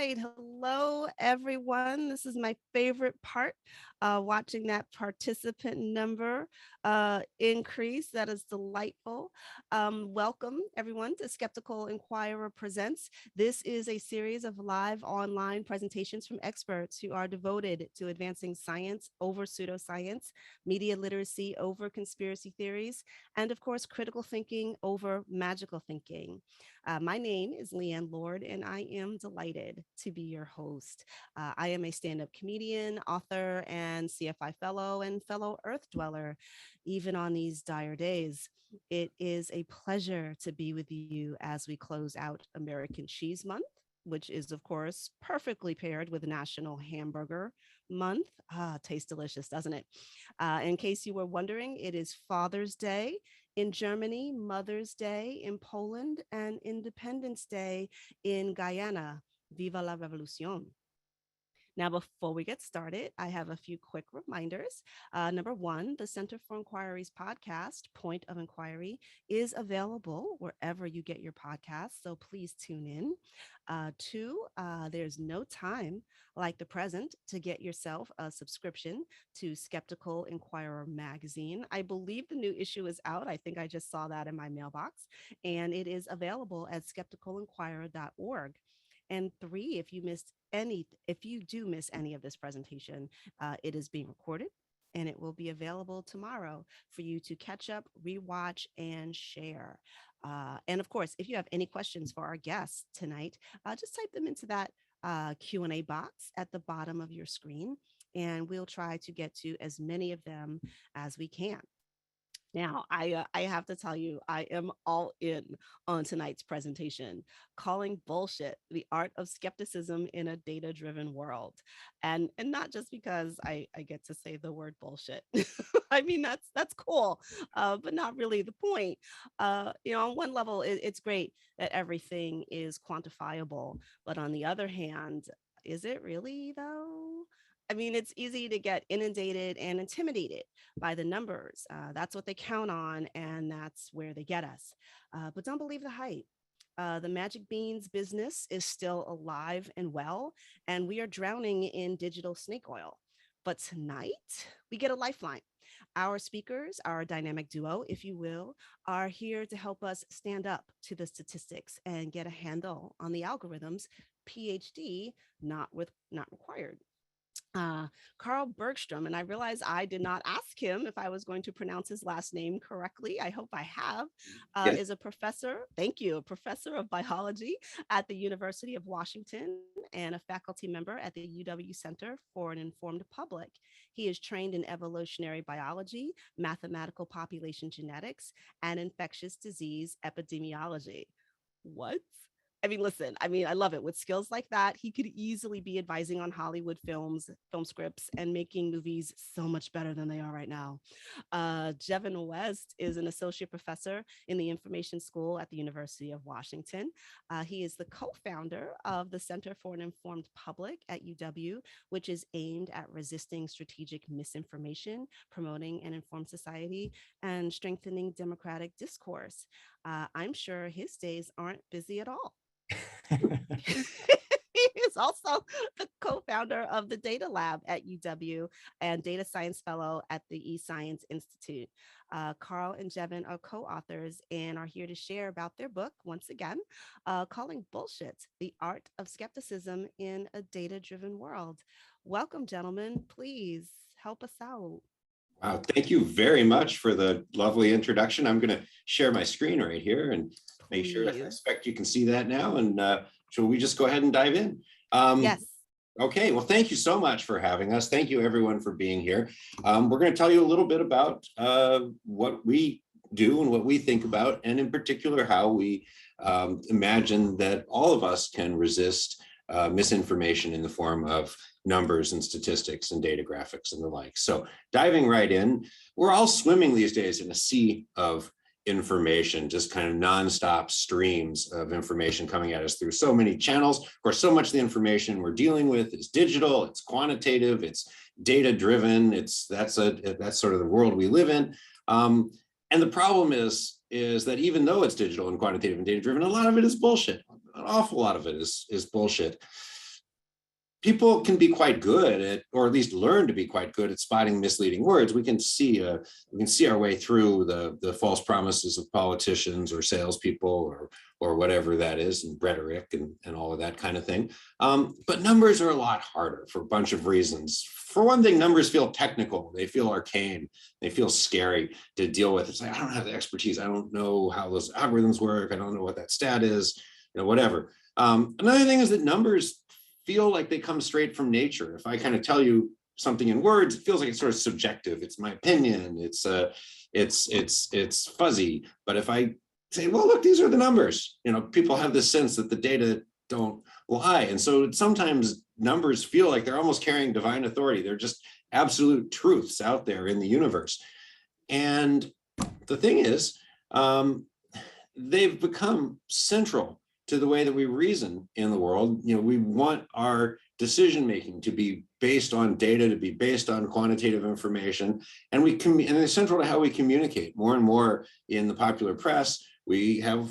right. Hello, everyone. This is my favorite part, watching that participant number increase. That is delightful. Welcome, everyone, to Skeptical Inquirer Presents. This is a series of live online presentations from experts who are devoted to advancing science over pseudoscience, media literacy over conspiracy theories, and of course, critical thinking over magical thinking. My name is Leanne Lord, and I am delighted to be your host. I am a stand up comedian, author, and CFI fellow and fellow Earth dweller, even on these dire days. It is a pleasure to be with you as we close out American Cheese Month, which is, of course, perfectly paired with National Hamburger Month. Tastes delicious, doesn't it? In case you were wondering, it is Father's Day in Germany, Mother's Day in Poland, and Independence Day in Guyana. Viva la Revolución. Now, before we get started, I have a few quick reminders. Number one, the Center for Inquiry's podcast, Point of Inquiry, is available wherever you get your podcasts, so please tune in. Two, there's no time like the present to get yourself a subscription to Skeptical Inquirer magazine. I believe the new issue is out. I think I just saw that in my mailbox, and it is available at skepticalinquirer.org. And three, if you do miss any of this presentation, it is being recorded and it will be available tomorrow for you to catch up, rewatch, and share. And of course, if you have any questions for our guests tonight, just type them into that Q&A box at the bottom of your screen, and we'll try to get to as many of them as we can. Now, I have to tell you, I am all in on tonight's presentation, calling bullshit the art of skepticism in a data-driven world. And not just because I get to say the word bullshit. I mean, that's cool, but not really the point. On one level, it's great that everything is quantifiable, but on the other hand, is it really though? I mean, it's easy to get inundated and intimidated by the numbers. That's what they count on, and that's where they get us. But don't believe the hype. The magic beans business is still alive and well, and we are drowning in digital snake oil. But tonight, we get a lifeline. Our speakers, our dynamic duo, if you will, are here to help us stand up to the statistics and get a handle on the algorithms. PhD not required. Carl Bergstrom, and I realize I did not ask him if I was going to pronounce his last name correctly. I hope I have. Yes. Is a professor, thank you, a professor of biology at the University of Washington and a faculty member at the UW Center for an Informed Public. He is trained in evolutionary biology, mathematical population genetics, and infectious disease epidemiology. What? I mean, listen, I mean, I love it. With skills like that, he could easily be advising on Hollywood films, film scripts, and making movies so much better than they are right now. Jevin West is an associate professor in the Information School at the University of Washington. He is the co-founder of the Center for an Informed Public at UW, which is aimed at resisting strategic misinformation, promoting an informed society, and strengthening democratic discourse. I'm sure his days aren't busy at all. He is also the co-founder of the Data Lab at UW and data science fellow at the eScience Institute. Carl and Jevin are co-authors and are here to share about their book, once again, calling bullshit the art of skepticism in a data-driven world. Welcome, gentlemen. Please help us out. Wow, thank you very much for the lovely introduction. I'm going to share my screen right here and make sure. I Please. expect you can see that now. And shall we just go ahead and dive in? Yes. Okay, well, thank you so much for having us. Thank you, everyone, for being here. We're going to tell you a little bit about what we do and what we think about, and in particular, how we imagine that all of us can resist misinformation in the form of numbers and statistics and data graphics and the like. So diving right in, we're all swimming these days in a sea of information, just kind of nonstop streams of information coming at us through so many channels. Of course, so much of the information we're dealing with is digital, it's quantitative, it's data driven. That's sort of the world we live in. And the problem is that even though it's digital and quantitative and data driven, a lot of it is bullshit. An awful lot of it is bullshit. people can be quite good at, or at least learn to be quite good at spotting misleading words. We can see our way through the false promises of politicians or salespeople or whatever that is, and rhetoric and all of that kind of thing. But numbers are a lot harder for a bunch of reasons. For one thing, numbers feel technical. They feel arcane. They feel scary to deal with. It's like, I don't have the expertise. I don't know how those algorithms work. I don't know what that stat is, whatever. Another thing is that numbers feel like they come straight from nature. If I kind of tell you something in words, it feels like it's sort of subjective. It's my opinion. It's fuzzy. But if I say, well, look, these are the numbers, people have this sense that the data don't lie. And so sometimes numbers feel like they're almost carrying divine authority. They're just absolute truths out there in the universe. And the thing is, they've become central to the way that we reason in the world. We want our decision making to be based on data, to be based on quantitative information, and and it's central to how we communicate. More and more in the popular press, we have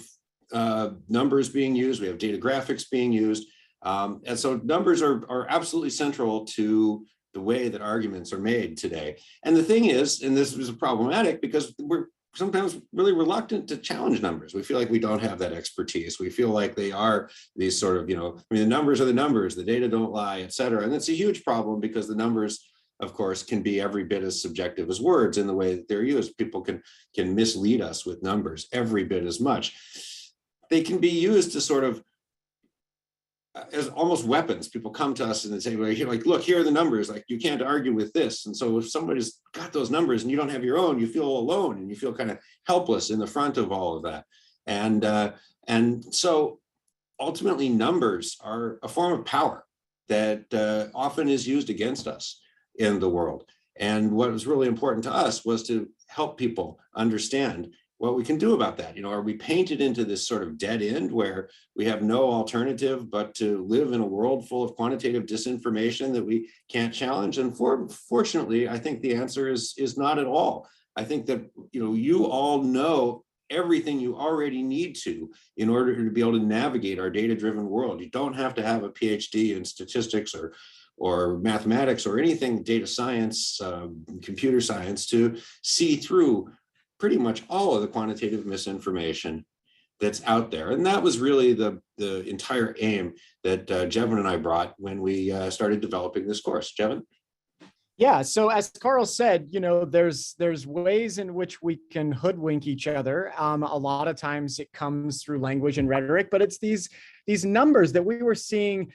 numbers being used, we have data graphics being used, and so numbers are absolutely central to the way that arguments are made today. And the thing is, and this is problematic because we're sometimes really reluctant to challenge numbers. We feel like we don't have that expertise. We feel like they are these sort of, the numbers are the numbers, the data don't lie, et cetera. And that's a huge problem because the numbers, of course, can be every bit as subjective as words in the way that they're used. People can mislead us with numbers every bit as much. They can be used to sort of as almost weapons. People come to us and they say, well, like, look, here are the numbers, like you can't argue with this. And so if somebody's got those numbers and you don't have your own, you feel alone and you feel kind of helpless in the front of all of that. And so ultimately numbers are a form of power that often is used against us in the world. And what was really important to us was to help people understand what we can do about that. Are we painted into this sort of dead end where we have no alternative but to live in a world full of quantitative disinformation that we can't challenge? And fortunately, I think the answer is not at all. I think that you all know everything you already need to in order to be able to navigate our data-driven world. You don't have to have a PhD in statistics or mathematics or anything, data science, computer science, to see through pretty much all of the quantitative misinformation that's out there. And that was really the entire aim that Jevin and I brought when we started developing this course. Jevin? Yeah, so as Carl said, there's ways in which we can hoodwink each other. A lot of times it comes through language and rhetoric, but it's these numbers that we were seeing,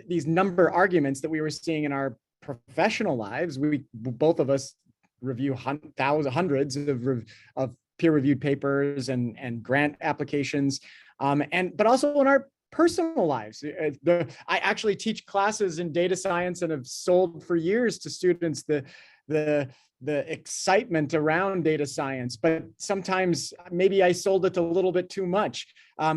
these number arguments that we were seeing in our professional lives. Both of us review hundreds of peer-reviewed papers and grant applications, but also in our personal lives. I actually teach classes in data science and have sold for years to students the excitement around data science, but sometimes maybe I sold it a little bit too much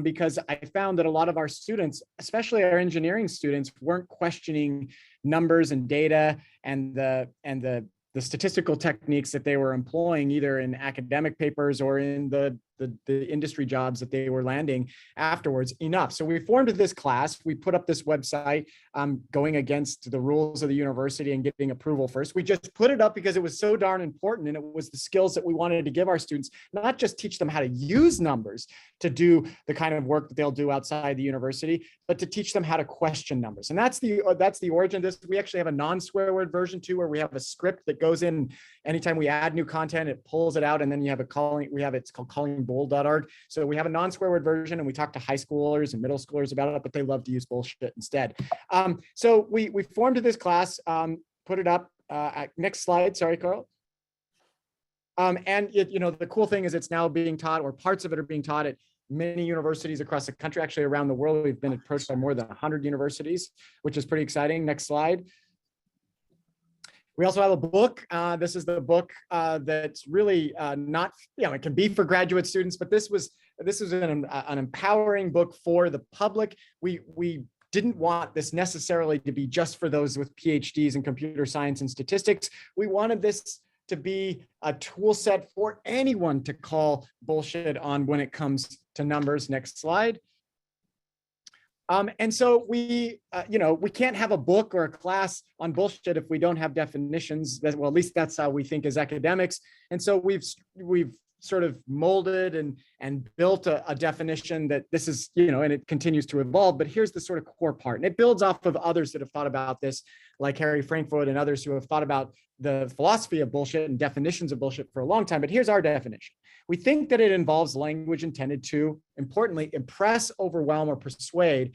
because I found that a lot of our students, especially our engineering students, weren't questioning numbers and data and the statistical techniques that they were employing either in academic papers or in the industry jobs that they were landing afterwards enough. So we formed this class. We put up this website going against the rules of the university and getting approval first. We just put it up because it was so darn important, and it was the skills that we wanted to give our students, not just teach them how to use numbers to do the kind of work that they'll do outside the university, but to teach them how to question numbers. And that's the origin of this. We actually have a non-swear word version too, where we have a script that goes in anytime we add new content, it pulls it out, and then you have it's called callingbull.org. So we have a non-swear word version, and we talk to high schoolers and middle schoolers about it, but they love to use bullshit instead. So we formed this class, put it up. Next slide, sorry, Carl. And the cool thing is it's now being taught, or parts of it are being taught at many universities across the country, actually around the world. We've been approached by more than 100 universities, which is pretty exciting. Next slide. We also have a book. This is the book that's really not, it can be for graduate students, but this was an empowering book for the public. We didn't want this necessarily to be just for those with PhDs in computer science and statistics. We wanted this to be a tool set for anyone to call bullshit on when it comes to numbers. Next slide. And so we can't have a book or a class on bullshit if we don't have definitions. Well, at least that's how we think as academics. And so we've sort of molded and built a definition that this is, and it continues to evolve. But here's the sort of core part, and it builds off of others that have thought about this, like Harry Frankfurt and others who have thought about the philosophy of bullshit and definitions of bullshit for a long time. But here's our definition. We think that it involves language intended to, importantly, impress, overwhelm, or persuade,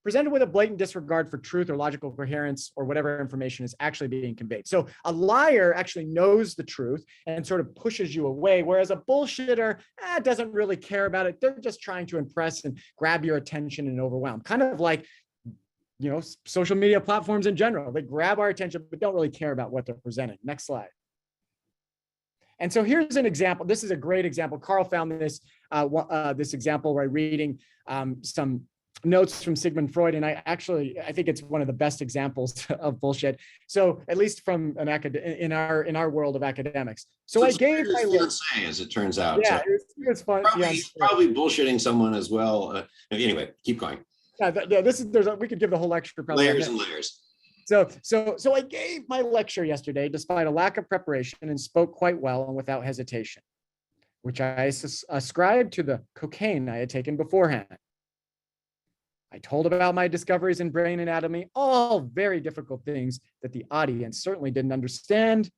presented with a blatant disregard for truth or logical coherence or whatever information is actually being conveyed. So a liar actually knows the truth and sort of pushes you away, whereas a bullshitter doesn't really care about it. They're just trying to impress and grab your attention and overwhelm. Kind of like, social media platforms in general. They grab our attention, but don't really care about what they're presenting. Next slide. And so here's an example. This is a great example. Carl found this example by reading some notes from Sigmund Freud, and I think it's one of the best examples of bullshit. So at least from an in our world of academics. So I gave my fiancé, as it turns out. Yeah, so it's fun. Probably bullshitting someone as well. Anyway, keep going. Yeah, we could give the whole lecture probably layers and layers. So I gave my lecture yesterday despite a lack of preparation and spoke quite well and without hesitation, which I ascribed to the cocaine I had taken beforehand. I told about my discoveries in brain anatomy, all very difficult things that the audience certainly didn't understand.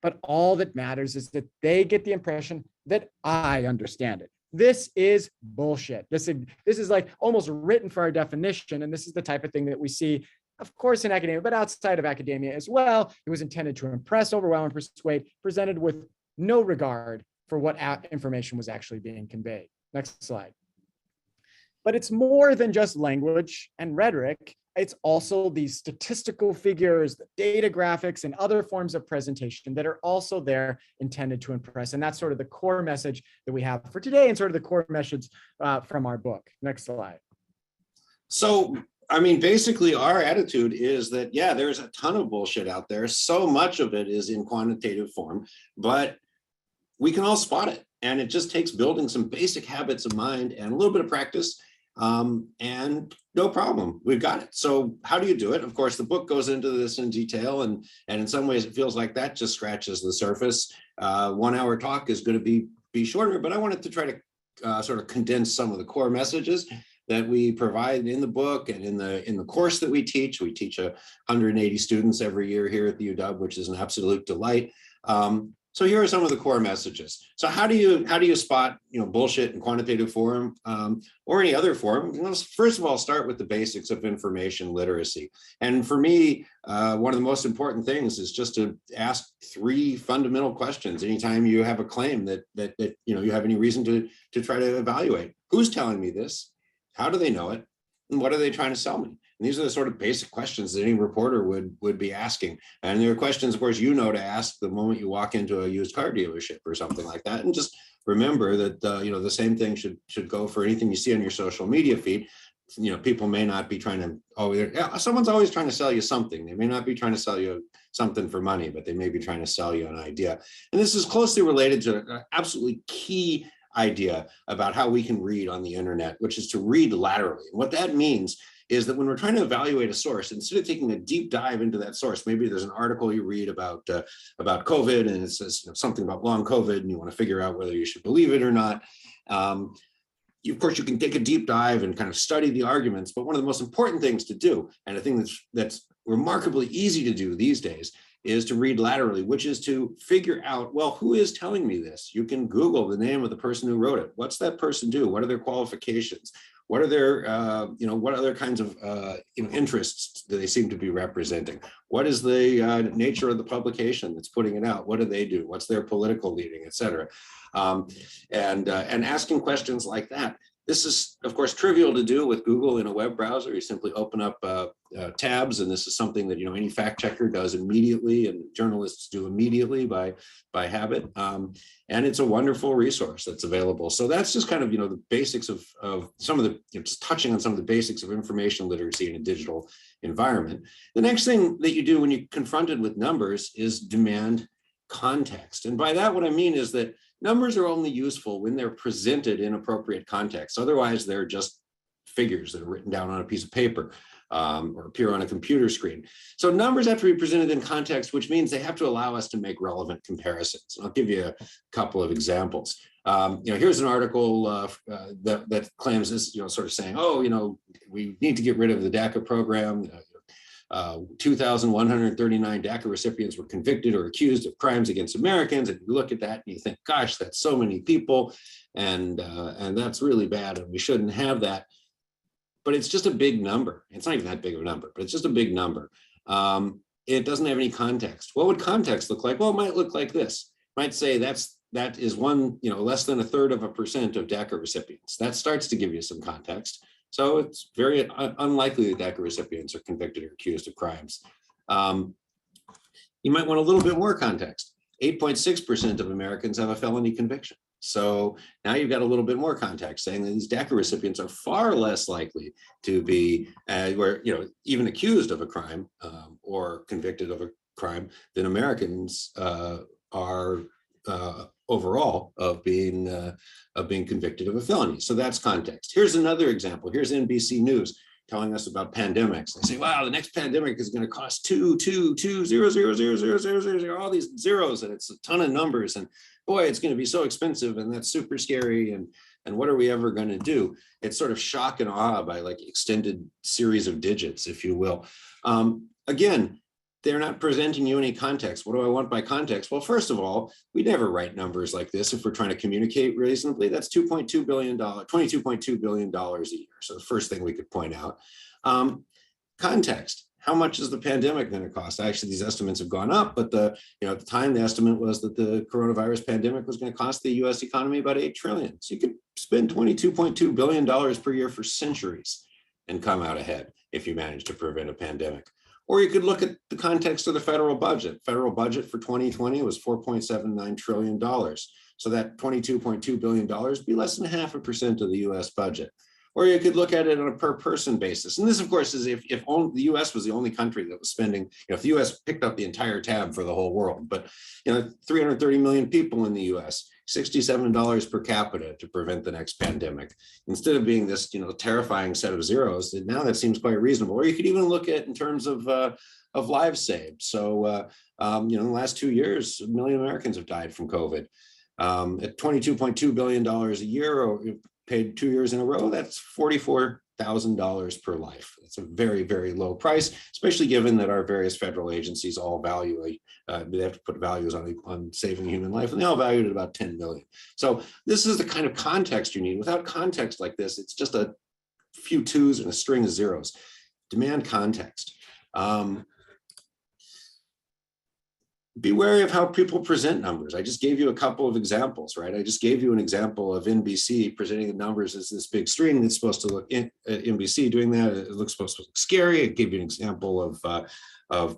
But all that matters is that they get the impression that I understand it. This is bullshit. This is like almost written for our definition. And this is the type of thing that we see, of course, in academia, but outside of academia as well. It was intended to impress, overwhelm, and persuade, presented with no regard for what information was actually being conveyed. Next slide. But it's more than just language and rhetoric. It's also these statistical figures, the data graphics, and other forms of presentation that are also there intended to impress. And that's sort of the core message that we have for today and sort of the core message from our book. Next slide. So, I mean, basically our attitude is that, yeah, there's a ton of bullshit out there. So much of it is in quantitative form, but we can all spot it. And it just takes building some basic habits of mind and a little bit of practice. And no problem, we've got it. So how do you do it? Of course, the book goes into this in detail, and in some ways it feels like that just scratches the surface. 1 hour talk is going to be shorter, but I wanted to try to sort of condense some of the core messages that we provide in the book and in the course that we teach. We teach 180 students every year here at the UW, which is an absolute delight. So here are some of the core messages. So how do you spot bullshit in quantitative form or any other form? Let's first of all start with the basics of information literacy. And for me, one of the most important things is just to ask 3 fundamental questions anytime you have a claim that you have any reason to try to evaluate. Who's telling me this? How do they know it? And what are they trying to sell me? And these are the sort of basic questions that any reporter would be asking. And there are questions, of course, to ask the moment you walk into a used car dealership or something like that. And just remember that the same thing should go for anything you see on your social media feed. People may not be trying to someone's always trying to sell you something. They may not be trying to sell you something for money, but they may be trying to sell you an idea. And this is closely related to an absolutely key idea about how we can read on the internet, which is to read laterally. And what that means is that when we're trying to evaluate a source, instead of taking a deep dive into that source, maybe there's an article you read about COVID, and it says something about long COVID, and you want to figure out whether you should believe it or not. Of course, you can take a deep dive and kind of study the arguments, but one of the most important things to do, and I think that's remarkably easy to do these days, is to read laterally, which is to figure out, well, who is telling me this? You can Google the name of the person who wrote it. What's that person do? What are their qualifications? What are their, what other kinds of interests do they seem to be representing? What is the nature of the publication that's putting it out? What do they do? What's their political leading, et cetera? And asking questions like that. This is, of course, trivial to do with Google in a web browser. You simply open up tabs, and this is something that any fact checker does immediately, and journalists do immediately by habit. And it's a wonderful resource that's available. So that's just kind of the basics of some of the just touching on some of the basics of information literacy in a digital environment. The next thing that you do when you're confronted with numbers is demand context, and by that what I mean is that numbers are only useful when they're presented in appropriate context. Otherwise, they're just figures that are written down on a piece of paper or appear on a computer screen. So numbers have to be presented in context, which means they have to allow us to make relevant comparisons. And I'll give you a couple of examples. Here's an article that claims this, sort of saying, we need to get rid of the DACA program. 2,139 DACA recipients were convicted or accused of crimes against Americans. And you look at that and you think, gosh, that's so many people, and that's really bad, and we shouldn't have that. But it's just a big number. It's not even that big of a number, but it's just a big number. It doesn't have any context. What would context look like? Well, it might look like this. It might say that is less than 1/3% of DACA recipients. That starts to give you some context. So it's very unlikely that DACA recipients are convicted or accused of crimes. You might want a little bit more context. 8.6% of Americans have a felony conviction. So now you've got a little bit more context saying that these DACA recipients are far less likely to be even accused of a crime or convicted of a crime than Americans are overall of being convicted of a felony. So that's context. Here's another example. Here's NBC News telling us about pandemics. They say, wow, the next pandemic is going to cost 2, 2, 2, 0, 0, 0, 0, 0, 0, 0, all these zeros, and it's a ton of numbers, and boy, it's going to be so expensive, and that's super scary, and what are we ever going to do? It's sort of shock and awe by like extended series of digits, if you will. Again, they're not presenting you any context. What do I want by context? Well, first of all, we never write numbers like this if we're trying to communicate reasonably. That's $22.2 billion a year. So the first thing we could point out. Context. How much is the pandemic going to cost? Actually, these estimates have gone up, but at the time, the estimate was that the coronavirus pandemic was going to cost the US economy about $8 trillion. So you could spend $22.2 billion per year for centuries and come out ahead if you manage to prevent a pandemic. Or you could look at the context of the federal budget. Federal budget for 2020 was $4.79 trillion. So that $22.2 billion would be less than 0.5% of the US budget. Or you could look at it on a per person basis. And this, of course, is if only the US was the only country that was spending, if the US picked up the entire tab for the whole world, but 330 million people in the US, $67 per capita to prevent the next pandemic. Instead of being this, terrifying set of zeros, now that seems quite reasonable. Or you could even look at in terms of lives saved. So, in the last 2 years, 1 million Americans have died from COVID. At $22.2 billion a year, or paid 2 years in a row, that's $44,000 per life. That's a very, very low price, especially given that our various federal agencies all value, they have to put values on saving human life, and they all valued at about 10 million. So this is the kind of context you need. Without context like this, it's just a few twos and a string of zeros. Demand context. Be wary of how people present numbers. I just gave you a couple of examples, right? I just gave you an example of NBC presenting the numbers as this big string that's supposed to look, NBC doing that, it looks supposed to look scary. I gave you an example of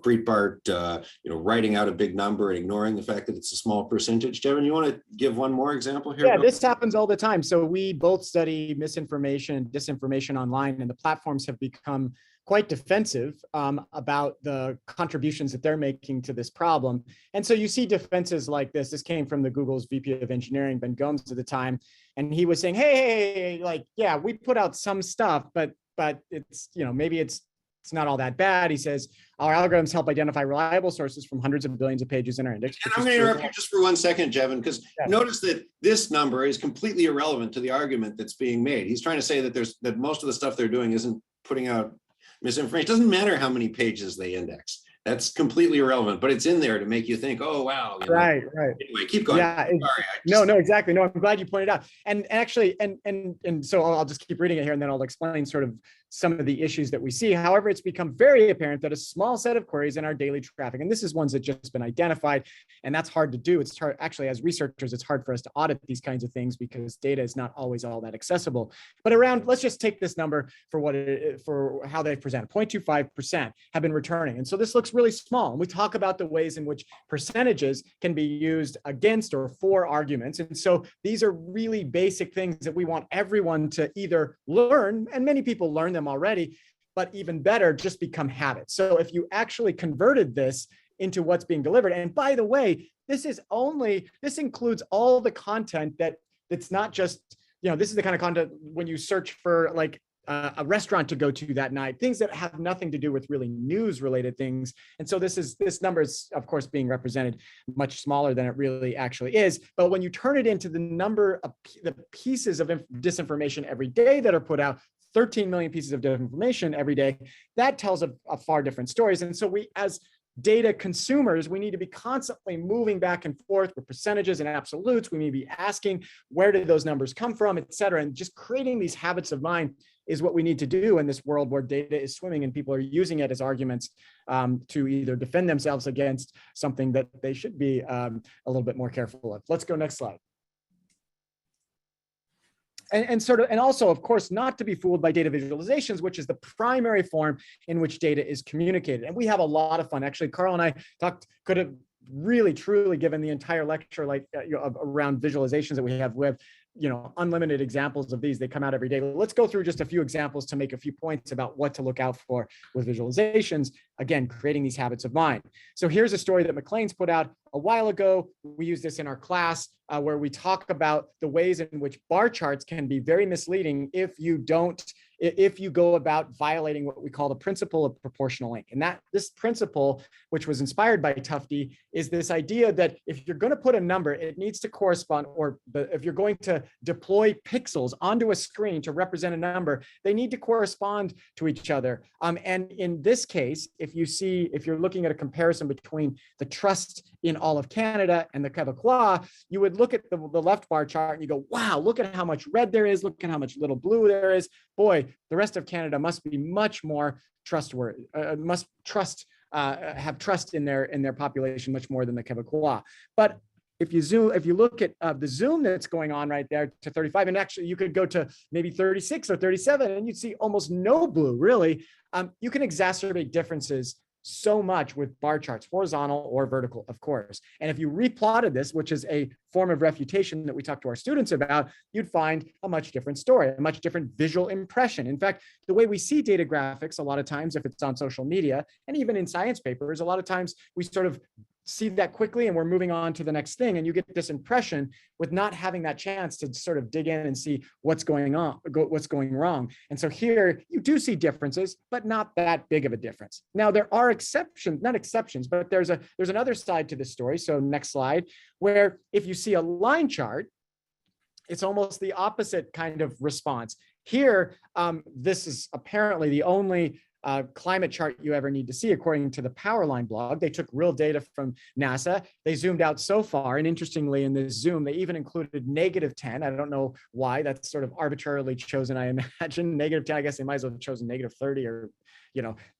Breitbart, writing out a big number and ignoring the fact that it's a small percentage. Jevin, you want to give one more example here? Yeah, this happens all the time. So we both study misinformation, disinformation online, and the platforms have become quite defensive about the contributions that they're making to this problem. And so you see defenses like this. This came from the Google's VP of engineering, Ben Gomes at the time. And he was saying, hey, yeah, we put out some stuff, but it's, maybe it's not all that bad. He says, our algorithms help identify reliable sources from hundreds of billions of pages in our index. And I'm going to interrupt you just for 1 second, Jevin, because notice that this number is completely irrelevant to the argument that's being made. He's trying to say that most of the stuff they're doing isn't putting out misinformation. It doesn't matter how many pages they index. That's completely irrelevant, but it's in there to make you think, oh, wow. Right. Anyway, keep going. Yeah. Sorry, no, exactly. No, I'm glad you pointed out. And actually, and so I'll just keep reading it here and then I'll explain sort of some of the issues that we see. However, it's become very apparent that a small set of queries in our daily traffic, and this is ones that just been identified, and that's hard to do. It's hard, actually, as researchers, it's hard for us to audit these kinds of things because data is not always all that accessible. But let's just take this number for how they present. 0.25% have been returning. And so this looks really small. And we talk about the ways in which percentages can be used against or for arguments. And so these are really basic things that we want everyone to either learn, and many people learn them already, but even better, just become habits. So if you actually converted this into what's being delivered, and by the way, this includes all the content that's not just, this is the kind of content when you search for like a restaurant to go to that night, things that have nothing to do with really news related things. And so this number is, of course, being represented much smaller than it really actually is. But when you turn it into the number of the pieces of disinformation every day that are put out, 13 million pieces of disinformation every day, that tells a far different stories. And so we, as data consumers, we need to be constantly moving back and forth with percentages and absolutes. We need to be asking, where did those numbers come from, et cetera, and just creating these habits of mind is what we need to do in this world where data is swimming and people are using it as arguments to either defend themselves against something that they should be a little bit more careful of. Let's go next slide. And also, of course, not to be fooled by data visualizations, which is the primary form in which data is communicated. And we have a lot of fun. Actually, Carl and I could have really, truly given the entire lecture around visualizations that we have with unlimited examples of these. They come out every day. Let's go through just a few examples to make a few points about what to look out for with visualizations. Again, creating these habits of mind. So here's a story that McLean's put out a while ago. We use this in our class where we talk about the ways in which bar charts can be very misleading if you go about violating what we call the principle of proportional link. And this principle, which was inspired by Tufte, is this idea that if you're going to put a number, it needs to correspond, if you're going to deploy pixels onto a screen to represent a number, they need to correspond to each other. And in this case, if you're looking at a comparison between the trust in all of Canada and the Quebecois, you would look at the left bar chart and you go, wow, look at how much red there is, look at how much little blue there is. Boy, the rest of Canada must be much more trustworthy, have trust in their population much more than the Quebecois. But if you look at the zoom that's going on right there to 35, and actually you could go to maybe 36 or 37, and you'd see almost no blue, really. You can exacerbate differences so much with bar charts, horizontal or vertical, of course. And if you replotted this, which is a form of refutation that we talk to our students about, you'd find a much different story, a much different visual impression. In fact, the way we see data graphics, a lot of times, if it's on social media and even in science papers, a lot of times we sort of see that quickly and we're moving on to the next thing. And you get this impression with not having that chance to sort of dig in and see what's going wrong. And so here you do see differences, but not that big of a difference. Now there are not exceptions, but there's another side to this story. So next slide, where if you see a line chart, it's almost the opposite kind of response. Here, this is apparently the only climate chart you ever need to see, according to the Powerline blog. They took real data from NASA. They zoomed out so far. And interestingly, in this zoom, they even included -10. I don't know why. That's sort of arbitrarily chosen, I imagine. -10, I guess they might as well have chosen -30 or,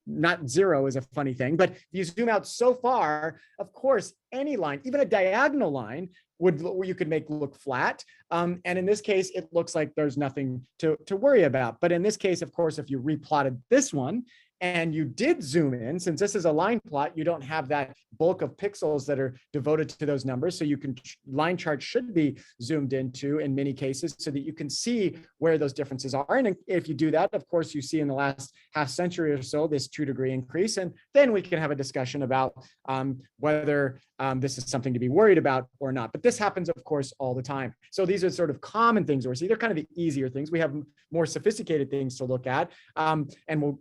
not 0 is a funny thing. But if you zoom out so far, of course, any line, even a diagonal line, you could make look flat. And in this case, it looks like there's nothing to worry about. But in this case, of course, if you replotted this one and you did zoom in, since this is a line plot, you don't have that bulk of pixels that are devoted to those numbers. So line charts should be zoomed into in many cases so that you can see where those differences are. And if you do that, of course, you see in the last half century or so, this 2-degree increase. And then we can have a discussion about whether this is something to be worried about or not. But this happens, of course, all the time. So these are sort of common things, or see, they're kind of the easier things. We have more sophisticated things to look at. And we'll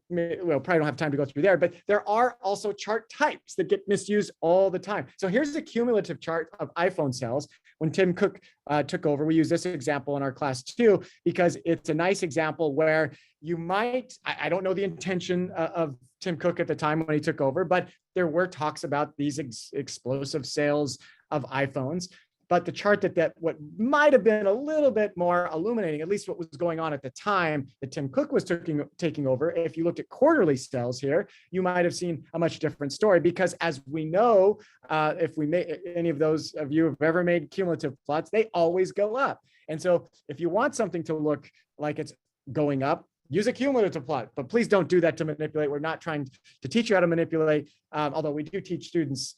probably don't have time to go through there, but there are also chart types that get misused all the time. So here's a cumulative chart of iPhone sales. When Tim Cook took over, we use this example in our class too, because it's a nice example where you might, I don't know the intention of Tim Cook at the time when he took over, but there were talks about these explosive sales of iPhones. But the chart that what might have been a little bit more illuminating, at least what was going on at the time that Tim Cook was taking over, if you looked at quarterly sales here, you might have seen a much different story. Because as we know, if we made any of those of you have ever made cumulative plots, they always go up. And so if you want something to look like it's going up, use a cumulative plot, but please don't do that to manipulate. We're not trying to teach you how to manipulate, although we do teach students.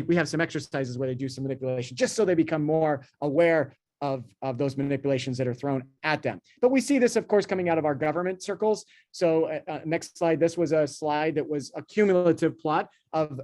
We have some exercises where they do some manipulation just so they become more aware of those manipulations that are thrown at them. But we see this, of course, coming out of our government circles. So next slide, this was a slide that was a cumulative plot of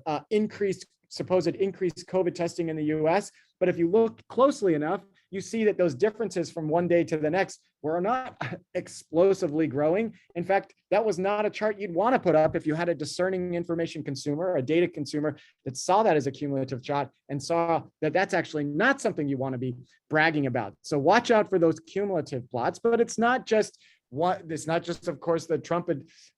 supposed increased COVID testing in the US. But if you look closely enough, you see that those differences from one day to the next were not explosively growing. In fact, that was not a chart you'd want to put up if you had a discerning information consumer, a data consumer that saw that as a cumulative chart and saw that that's actually not something you want to be bragging about. So watch out for those cumulative plots, but it's not just, of course, the Trump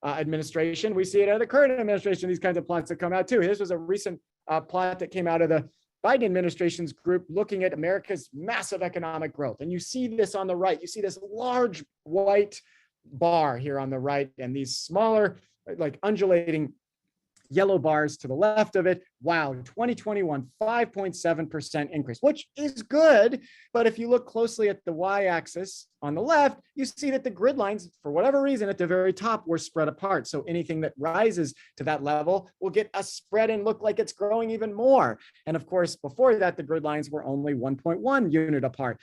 administration. We see it out of the current administration, these kinds of plots that come out too. This was a recent plot that came out of the Biden administration's group looking at America's massive economic growth. And you see this on the right. You see this large white bar here on the right and these smaller, like undulating yellow bars to the left of it. Wow, 2021, 5.7% increase, which is good. But if you look closely at the y-axis on the left, you see that the grid lines, for whatever reason, at the very top were spread apart. So anything that rises to that level will get a spread and look like it's growing even more. And of course, before that, the grid lines were only 1.1 unit apart.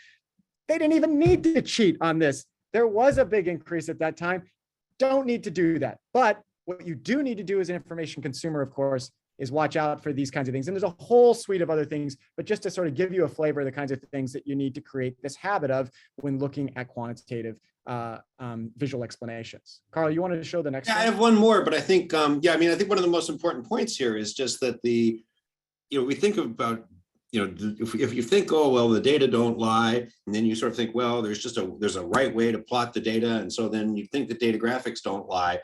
They didn't even need to cheat on this. There was a big increase at that time. Don't need to do that. But what you do need to do as an information consumer, of course, is watch out for these kinds of things. And there's a whole suite of other things, but just to sort of give you a flavor of the kinds of things that you need to create this habit of when looking at quantitative visual explanations. Carl, you wanted to show the next one? I have one more, but I think, I think one of the most important points here is just that we think about, if you think, oh, well, the data don't lie, and then you sort of think, well, there's a right way to plot the data. And so then you think that data graphics don't lie.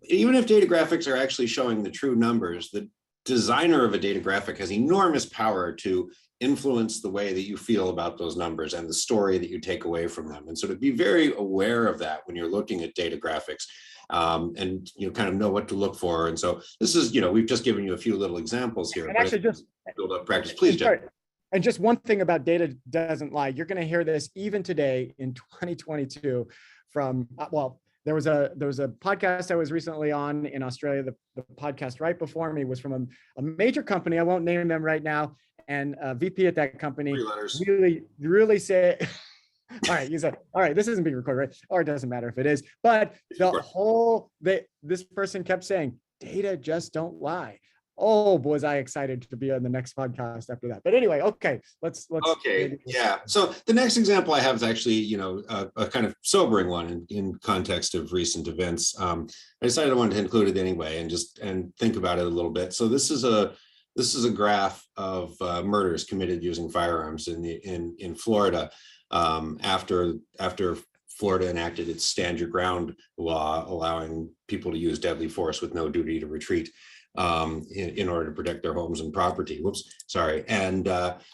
Even if data graphics are actually showing the true numbers, the designer of a data graphic has enormous power to influence the way that you feel about those numbers and the story that you take away from them. And so to be very aware of that when you're looking at data graphics, and kind of know what to look for. And so this is, we've just given you a few little examples here. And actually just build up practice, please, Jeff. And just one thing about data doesn't lie. You're going to hear this even today in 2022 from, there was a podcast I was recently on in Australia. The podcast right before me was from a major company. I won't name them right now. And a VP at that company really say, all right, you said, all right, this isn't being recorded, right? Or it doesn't matter if it is. But this person kept saying, data just don't lie. Oh, was I excited to be on the next podcast after that. But anyway, okay, let's. Okay, yeah. So the next example I have is actually, a kind of sobering one in context of recent events. I decided I wanted to include it anyway and think about it a little bit. So this is a graph of murders committed using firearms in Florida after Florida enacted its stand your ground law, allowing people to use deadly force with no duty to retreat. In order to protect their homes and property. And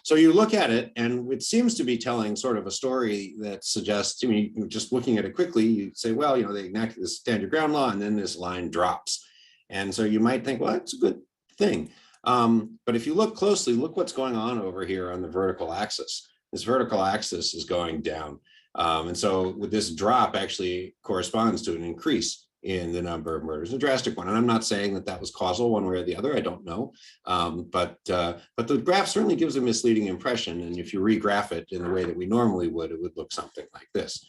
so you look at it, and it seems to be telling sort of a story that suggests, just looking at it quickly, you say, well, they enacted this stand your ground law, and then this line drops. And so you might think, well, that's a good thing. But if you look closely, look what's going on over here on the vertical axis. This vertical axis is going down. And so with this drop actually corresponds to an increase in the number of murders, a drastic one. And I'm not saying that was causal one way or the other, I don't know. But the graph certainly gives a misleading impression. And if you regraph it in the way that we normally would, it would look something like this,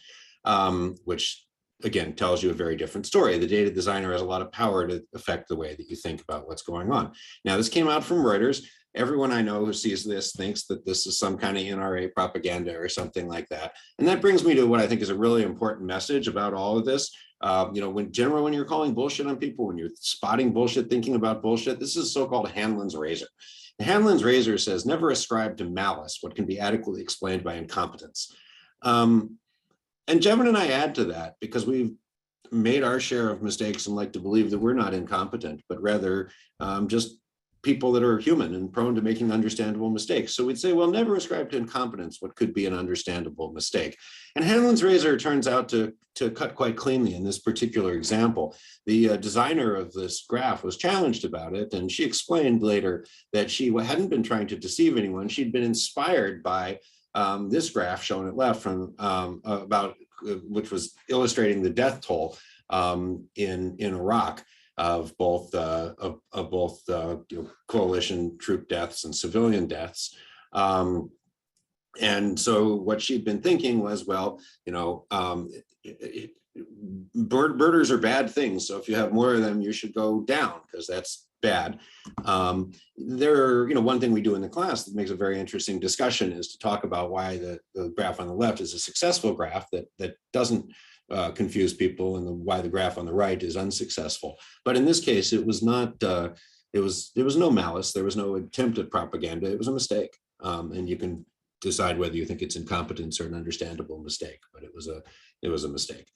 which again, tells you a very different story. The data designer has a lot of power to affect the way that you think about what's going on. Now, this came out from Reuters. Everyone I know who sees this thinks that this is some kind of NRA propaganda or something like that. And that brings me to what I think is a really important message about all of this. When you're calling bullshit on people, when you're spotting bullshit, thinking about bullshit, this is so-called Hanlon's razor. The Hanlon's razor says, never ascribe to malice what can be adequately explained by incompetence. And Jevin and I add to that because we've made our share of mistakes and like to believe that we're not incompetent, but rather just people that are human and prone to making understandable mistakes. So we'd say, well, never ascribe to incompetence what could be an understandable mistake. And Hanlon's razor turns out to cut quite cleanly in this particular example. The designer of this graph was challenged about it, and she explained later that she hadn't been trying to deceive anyone. She'd been inspired by this graph shown at left from which was illustrating the death toll in Iraq of both coalition troop deaths and civilian deaths. And so what she'd been thinking was, well, birders are bad things. So if you have more of them, you should go down because that's bad. One thing we do in the class that makes a very interesting discussion is to talk about why the graph on the left is a successful graph that doesn't confuse people, and why the graph on the right is unsuccessful. But in this case, it was not. There was no malice. There was no attempt at propaganda. It was a mistake, and you can decide whether you think it's incompetence or an understandable mistake. But it was a mistake.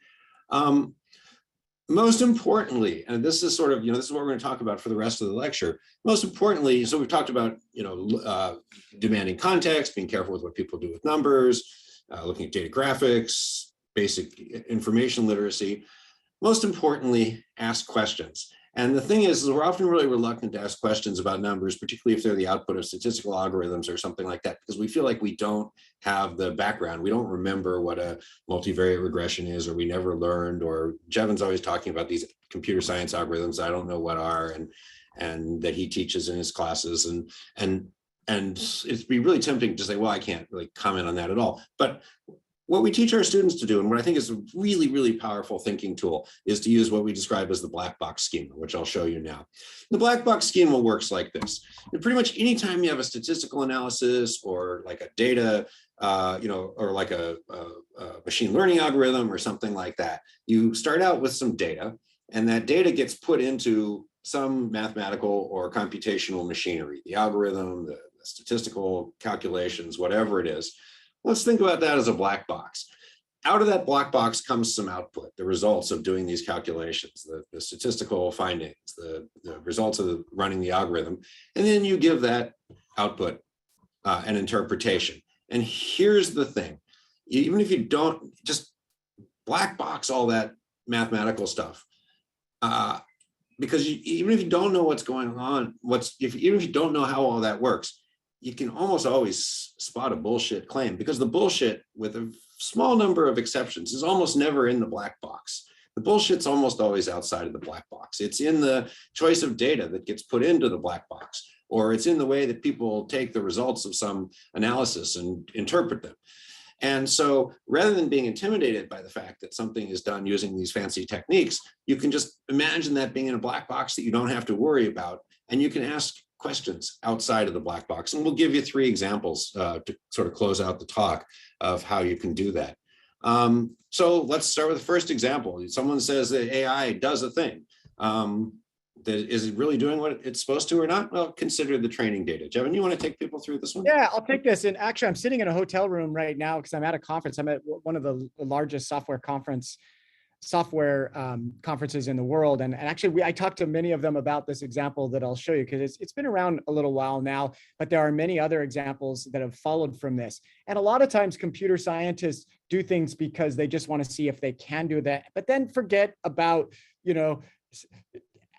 Most importantly, and this is sort of, this is what we're going to talk about for the rest of the lecture. Most importantly, so we've talked about, demanding context, being careful with what people do with numbers, looking at data graphics, basic information literacy. Most importantly, ask questions. And the thing is we're often really reluctant to ask questions about numbers, particularly if they're the output of statistical algorithms or something like that, because we feel like we don't have the background. We don't remember what a multivariate regression is, or we never learned, or Jevin's always talking about these computer science algorithms I don't know what are, and that he teaches in his classes. And it'd be really tempting to say, well, I can't really comment on that at all. But what we teach our students to do, and what I think is a really, really powerful thinking tool, is to use what we describe as the black box schema, which I'll show you now. The black box schema works like this. And pretty much anytime you have a statistical analysis or like a data, or like a machine learning algorithm or something like that, you start out with some data, and that data gets put into some mathematical or computational machinery, the algorithm, the statistical calculations, whatever it is. Let's think about that as a black box. Out of that black box comes some output, the results of doing these calculations, the statistical findings, the results of running the algorithm. And then you give that output an interpretation. And here's the thing, even if you don't, just black box all that mathematical stuff, because even if you don't know what's going on, even if you don't know how all that works, you can almost always spot a bullshit claim, because the bullshit, with a small number of exceptions, is almost never in the black box. The bullshit's almost always outside of the black box. It's in the choice of data that gets put into the black box, or it's in the way that people take the results of some analysis and interpret them. And so rather than being intimidated by the fact that something is done using these fancy techniques, you can just imagine that being in a black box that you don't have to worry about, and you can ask questions outside of the black box. And we'll give you 3 examples to sort of close out the talk of how you can do that. So let's start with the first example. Someone says that AI does a thing. Is it really doing what it's supposed to or not? Well, consider the training data. Jevin, you want to take people through this one? Yeah, I'll take this. And actually, I'm sitting in a hotel room right now because I'm at a conference. I'm at one of the largest software conferences in the world. And actually, I talked to many of them about this example that I'll show you, because it's been around a little while now, but there are many other examples that have followed from this. And a lot of times computer scientists do things because they just want to see if they can do that, but then forget about,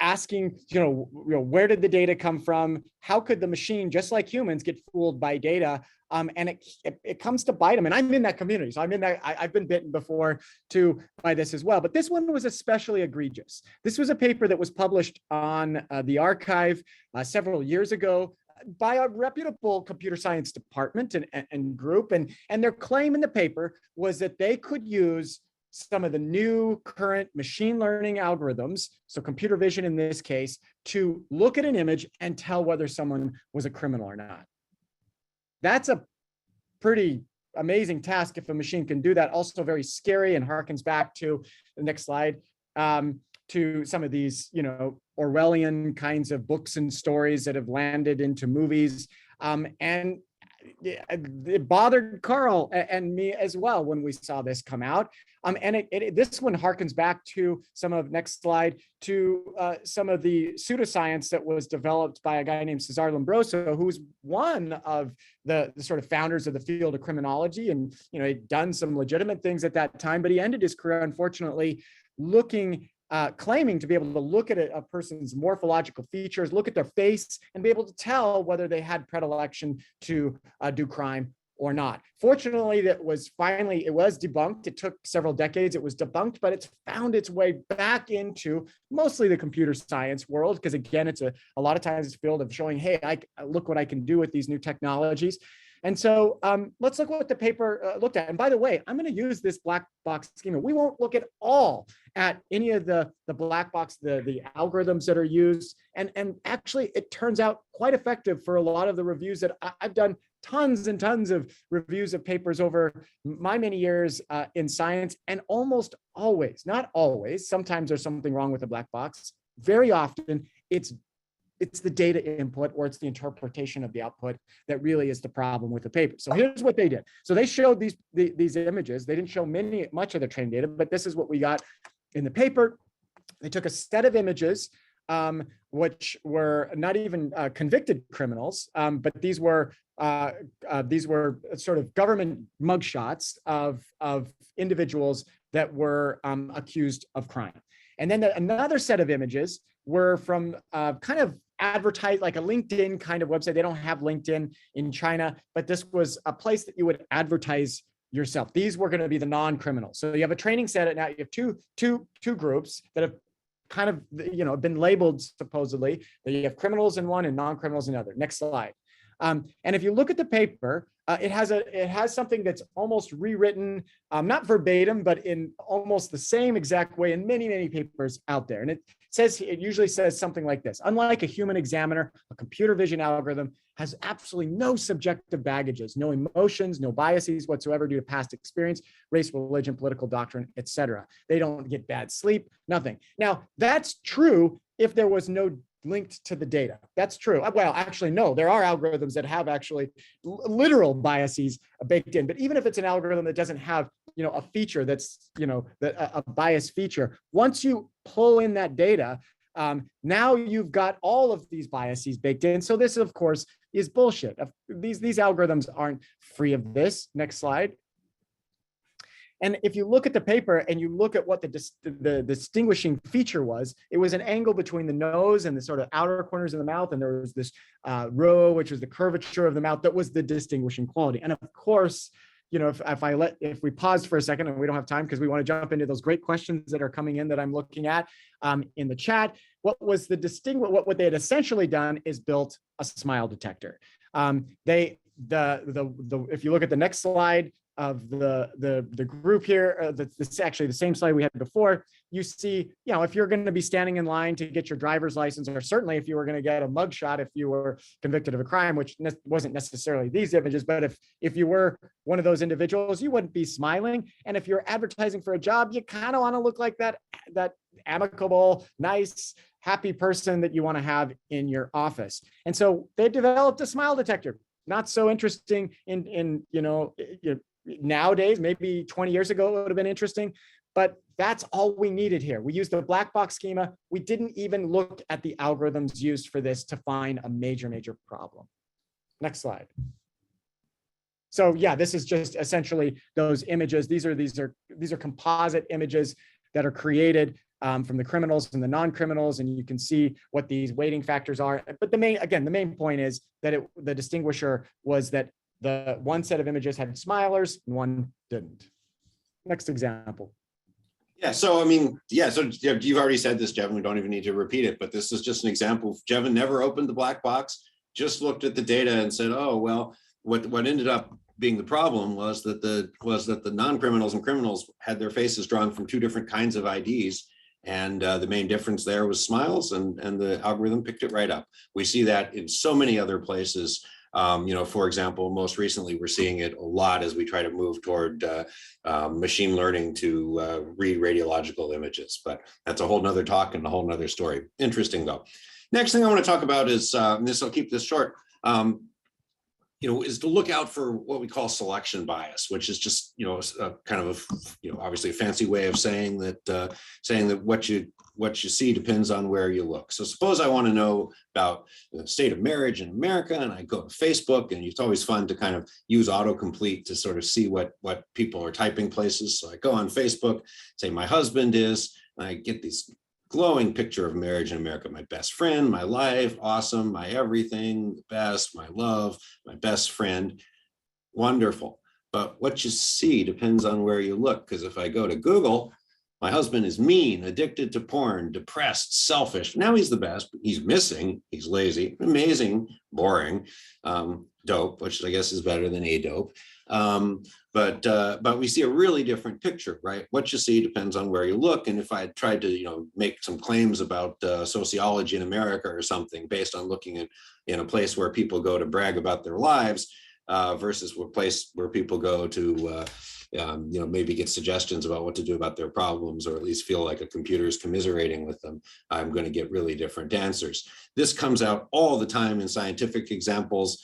asking, where did the data come from? How could the machine, just like humans, get fooled by data? And it comes to bite them. And I'm in that community. So I'm in that, I've been bitten before too by this as well. But this one was especially egregious. This was a paper that was published on the archive several years ago by a reputable computer science department and group. And their claim in the paper was that they could use some of the new current machine learning algorithms, so computer vision in this case, to look at an image and tell whether someone was a criminal or not. That's a pretty amazing task if a machine can do that. Also very scary, and harkens back to the next slide, to some of these, Orwellian kinds of books and stories that have landed into movies. And it bothered Carl and me as well when we saw this come out. And this one harkens back to some of, next slide, to some of the pseudoscience that was developed by a guy named Cesar Lombroso, who was one of the sort of founders of the field of criminology. And, he'd done some legitimate things at that time, but he ended his career, unfortunately, claiming to be able to look at a person's morphological features, look at their face, and be able to tell whether they had predilection to do crime or not. Fortunately, it was debunked. It took several decades. It was debunked, but it's found its way back into mostly the computer science world, because again, it's a lot of times it's a field of showing, hey, look what I can do with these new technologies. And so let's look at what the paper looked at. And by the way, I'm going to use this black box schema. We won't look at any of the black box, the algorithms that are used. And actually, it turns out quite effective for a lot of the reviews that I've done. Tons and tons of reviews of papers over my many years in science, and almost always, not always, sometimes there's something wrong with the black box. Very often, it's the data input or it's the interpretation of the output that really is the problem with the paper. So here's what they did. So they showed these images. They didn't show much of the training data, but this is what we got in the paper. They took a set of images, which were not even convicted criminals, but these were sort of government mugshots of individuals that were accused of crime. And then another set of images were from kind of advertise, like a LinkedIn kind of website. They don't have LinkedIn in China, but this was a place that you would advertise yourself. These were going to be the non-criminals. So you have a training set. Now you have two groups that have kind of, been labeled supposedly, that you have criminals in one and non-criminals in another. Next slide. And if you look at the paper, it has something that's almost rewritten, not verbatim, but in almost the same exact way in many, many papers out there. And it usually says something like this: unlike a human examiner, a computer vision algorithm has absolutely no subjective baggages, no emotions, no biases whatsoever due to past experience, race, religion, political doctrine, etc. They don't get bad sleep, nothing. Now, that's true if there was no linked to the data. That's true. Well, actually, no, there are algorithms that have actually literal biases baked in. But even if it's an algorithm that doesn't have, a feature that's, a bias feature, once you pull in that data, now you've got all of these biases baked in. So this, of course, is bullshit. These algorithms aren't free of this. Next slide. And if you look at the paper and you look at what the distinguishing feature was, it was an angle between the nose and the sort of outer corners of the mouth. And there was this row, which was the curvature of the mouth, that was the distinguishing quality. And of course, if we pause for a second, and we don't have time because we want to jump into those great questions that are coming in that I'm looking at in the chat. What they had essentially done is built a smile detector. If you look at the next slide of the group here, that's actually the same slide we had before, you see, if you're going to be standing in line to get your driver's license, or certainly if you were going to get a mugshot if you were convicted of a crime, which wasn't necessarily these images, but if you were one of those individuals, you wouldn't be smiling. And if you're advertising for a job, you kind of want to look like that amicable, nice, happy person that you want to have in your office. And so they developed a smile detector. Not so interesting in nowadays, maybe 20 years ago, it would have been interesting, but that's all we needed here. We used the black box schema. We didn't even look at the algorithms used for this to find a major, major problem. Next slide. So yeah, this is just essentially those images. These are composite images that are created from the criminals and the non-criminals, and you can see what these weighting factors are. But the main point is that the distinguisher was that the one set of images had smilers and one didn't. Next example. Yeah, so you've already said this, Jevin, we don't even need to repeat it, but this is just an example. Jevin never opened the black box, just looked at the data and said, oh, well, what ended up being the problem was that the non-criminals and criminals had their faces drawn from two different kinds of IDs. And the main difference there was smiles, and the algorithm picked it right up. We see that in so many other places. For example, most recently, we're seeing it a lot as we try to move toward machine learning to read radiological images. But that's a whole nother talk and a whole nother story. Interesting, though. Next thing I want to talk about is, and I'll keep this short, is to look out for what we call selection bias, which is just, kind of obviously a fancy way of saying that what you see depends on where you look. So suppose I want to know about the state of marriage in America, and I go to Facebook, and it's always fun to kind of use autocomplete to sort of see what people are typing places. So I go on Facebook, say my husband is, and I get these glowing picture of marriage in America. My best friend, my life, awesome, my everything, the best, my love, my best friend, wonderful. But what you see depends on where you look, because if I go to Google, My husband is mean, addicted to porn, depressed, selfish. Now he's the best. He's missing. He's lazy, amazing, boring, dope, which I guess is better than a dope. But we see a really different picture, right? What you see depends on where you look. And if I had tried to, make some claims about sociology in America or something based on looking at in a place where people go to brag about their lives versus a place where people go to maybe get suggestions about what to do about their problems, or at least feel like a computer is commiserating with them, I'm going to get really different answers. This comes out all the time in scientific examples.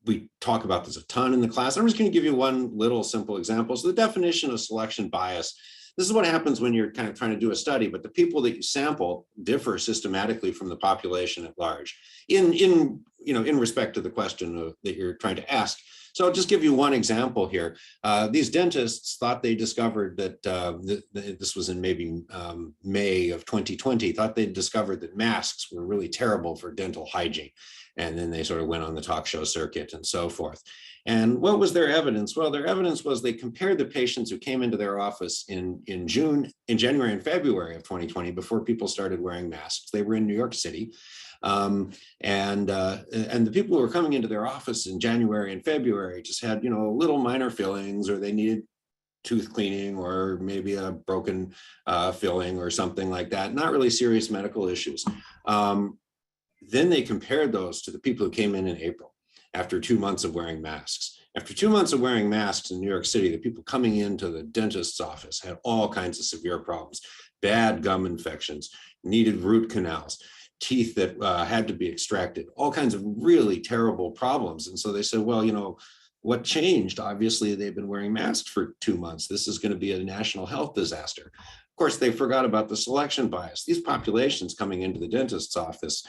We talk about this a ton in the class. I'm just going to give you one little simple example. So the definition of selection bias. This is what happens when you're kind of trying to do a study, but the people that you sample differ systematically from the population at large in respect to the question that you're trying to ask. So I'll just give you one example here. These dentists thought they discovered that, this was in maybe May of 2020, thought they discovered that masks were really terrible for dental hygiene. And then they sort of went on the talk show circuit and so forth. And what was their evidence? Well, their evidence was they compared the patients who came into their office in January and February of 2020, before people started wearing masks. They were in New York City. And the people who were coming into their office in January and February just had, little minor fillings, or they needed tooth cleaning, or maybe a broken filling or something like that. Not really serious medical issues. Then they compared those to the people who came in April after 2 months of wearing masks. After 2 months of wearing masks in New York City, the people coming into the dentist's office had all kinds of severe problems: bad gum infections, needed root canals, teeth that had to be extracted, all kinds of really terrible problems. And so they said, well, what changed? Obviously, they've been wearing masks for 2 months. This is going to be a national health disaster. Of course, they forgot about the selection bias. These populations coming into the dentist's office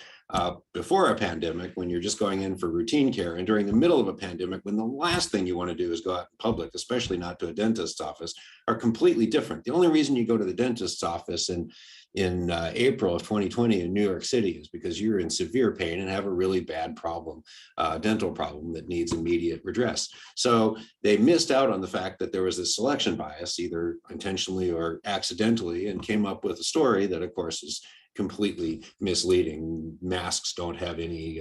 before a pandemic, when you're just going in for routine care, and during the middle of a pandemic, when the last thing you want to do is go out in public, especially not to a dentist's office, are completely different. The only reason you go to the dentist's office in April of 2020 in New York City is because you're in severe pain and have a really bad problem, dental problem that needs immediate redress. So they missed out on the fact that there was this selection bias, either intentionally or accidentally, and came up with a story that, of course, is completely misleading. Masks don't have any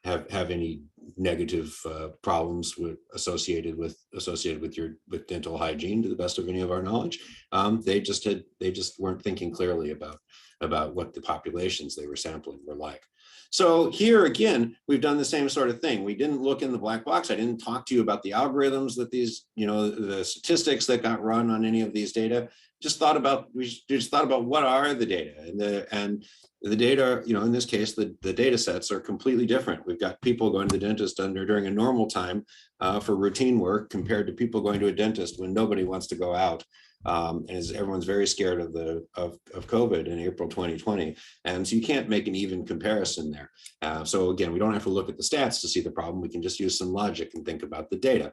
have any negative problems associated with dental hygiene, to the best of any of our knowledge. They just weren't thinking clearly about what the populations they were sampling were like. So here again, we've done the same sort of thing. We didn't look in the black box. I didn't talk to you about the algorithms that these, the statistics that got run on any of these data. We just thought about what are the data, and the data, in this case, the data sets are completely different. We've got people going to the dentist during a normal time for routine work, compared to people going to a dentist when nobody wants to go out. As everyone's very scared of COVID in April 2020. And so you can't make an even comparison there. So again, we don't have to look at the stats to see the problem. We can just use some logic and think about the data.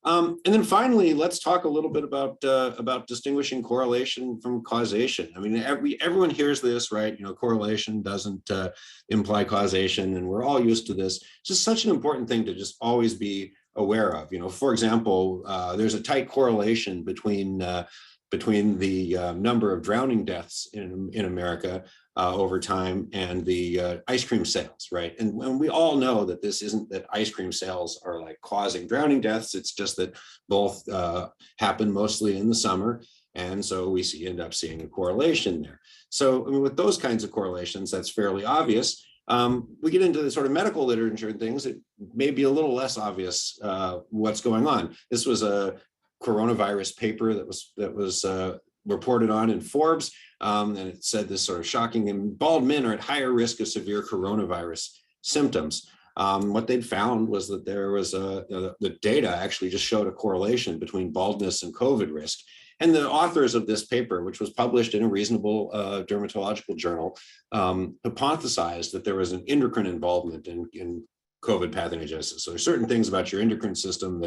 And then finally, let's talk a little bit about distinguishing correlation from causation. I mean, everyone hears this, right? Correlation doesn't imply causation, and we're all used to this. It's just such an important thing to just always be aware of. For example, there's a tight correlation between the number of drowning deaths in America over time and the ice cream sales, right? And we all know that this isn't that ice cream sales are like causing drowning deaths. It's just that both happen mostly in the summer. And so we end up seeing a correlation there. So with those kinds of correlations, that's fairly obvious. We get into the sort of medical literature and things, it may be a little less obvious what's going on. This was a coronavirus paper that was reported on in Forbes, and it said this sort of shocking, and bald men are at higher risk of severe coronavirus symptoms. What they'd found was that there was the data actually just showed a correlation between baldness and COVID risk. And the authors of this paper, which was published in a reasonable dermatological journal, hypothesized that there was an endocrine involvement in COVID pathogenesis. So there's certain things about your endocrine system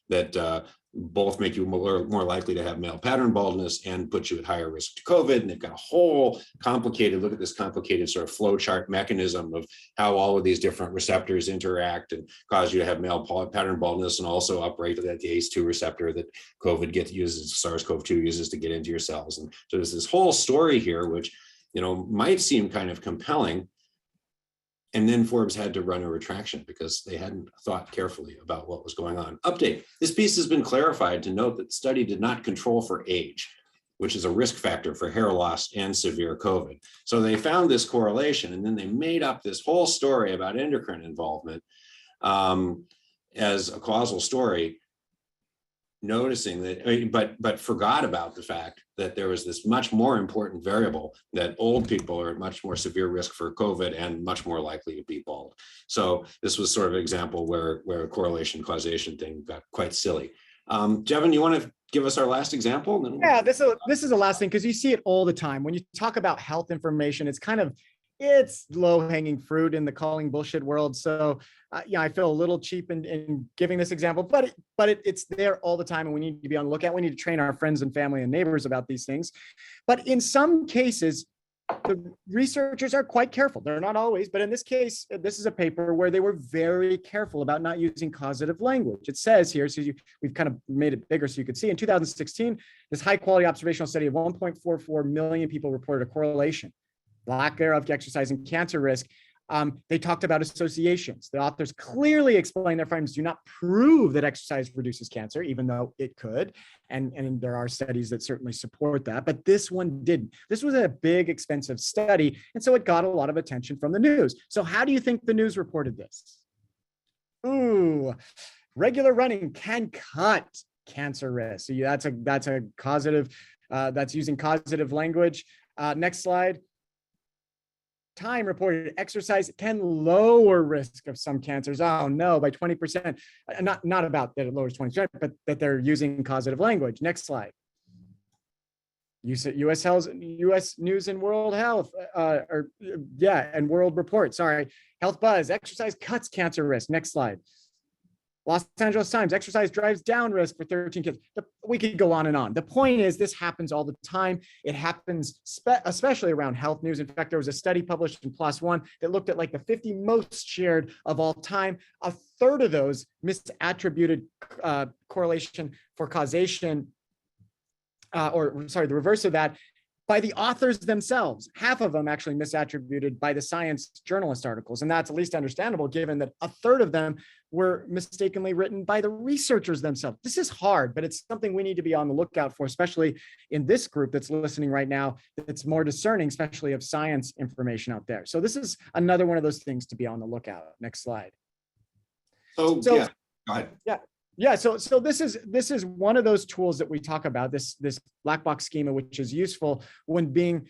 that both make you more likely to have male pattern baldness and put you at higher risk to COVID. And they've got a whole complicated, look at this complicated sort of flow chart mechanism of how all of these different receptors interact and cause you to have male pattern baldness, and also upregulate that the ACE2 receptor that COVID uses, SARS-CoV-2 uses to get into your cells. And so there's this whole story here, which, you know, might seem kind of compelling. And then Forbes had to run a retraction because they hadn't thought carefully about what was going on. Update: this piece has been clarified to note that the study did not control for age, which is a risk factor for hair loss and severe COVID. So they found this correlation, and then they made up this whole story about endocrine involvement as a causal story, noticing that, but forgot about the fact that there was this much more important variable, that old people are at much more severe risk for COVID and much more likely to be bald. So this was sort of an example where a correlation causation thing got quite silly. Jevin, you want to give us our last example? Yeah, this is the last thing, because you see it all the time. When you talk about health information, it's low-hanging fruit in the calling bullshit world. So yeah, I feel a little cheap in giving this example, but it's there all the time, and we need to be on the lookout. We need to train our friends and family and neighbors about these things. But in some cases, the researchers are quite careful. They're not always, but in this case, this is a paper where they were very careful about not using causative language. It says here, so we've kind of made it bigger so you could see. In 2016, this high-quality observational study of 1.44 million people reported a correlation, lack thereof, exercise and cancer risk. They talked about associations. The authors clearly explain their findings do not prove that exercise reduces cancer, even though it could. And there are studies that certainly support that, but this one didn't. This was a big, expensive study, and so it got a lot of attention from the news. So how do you think the news reported this? Ooh, regular running can cut cancer risk. So that's a causative, that's using causative language. Next slide. Time reported exercise can lower risk of some cancers. Oh no, by 20%. Not about that it lowers 20%, but that they're using causative language. Next slide. U.S. News and World Health, and World Report. Sorry, Health Buzz. Exercise cuts cancer risk. Next slide. Los Angeles Times, exercise drives down risk for 13 kids. We could go on and on. The point is, this happens all the time. It happens especially around health news. In fact, there was a study published in PLOS ONE that looked at like the 50 most shared of all time. A third of those misattributed correlation for causation, the reverse of that, by the authors themselves. Half of them actually misattributed by the science journalist articles. And that's at least understandable, given that a third of them were mistakenly written by the researchers themselves. This is hard, but it's something we need to be on the lookout for, especially in this group that's listening right now, that's more discerning, especially of science information out there. So this is another one of those things to be on the lookout. Next slide. So yeah, go ahead. Yeah, so this is one of those tools that we talk about, this black box schema, which is useful when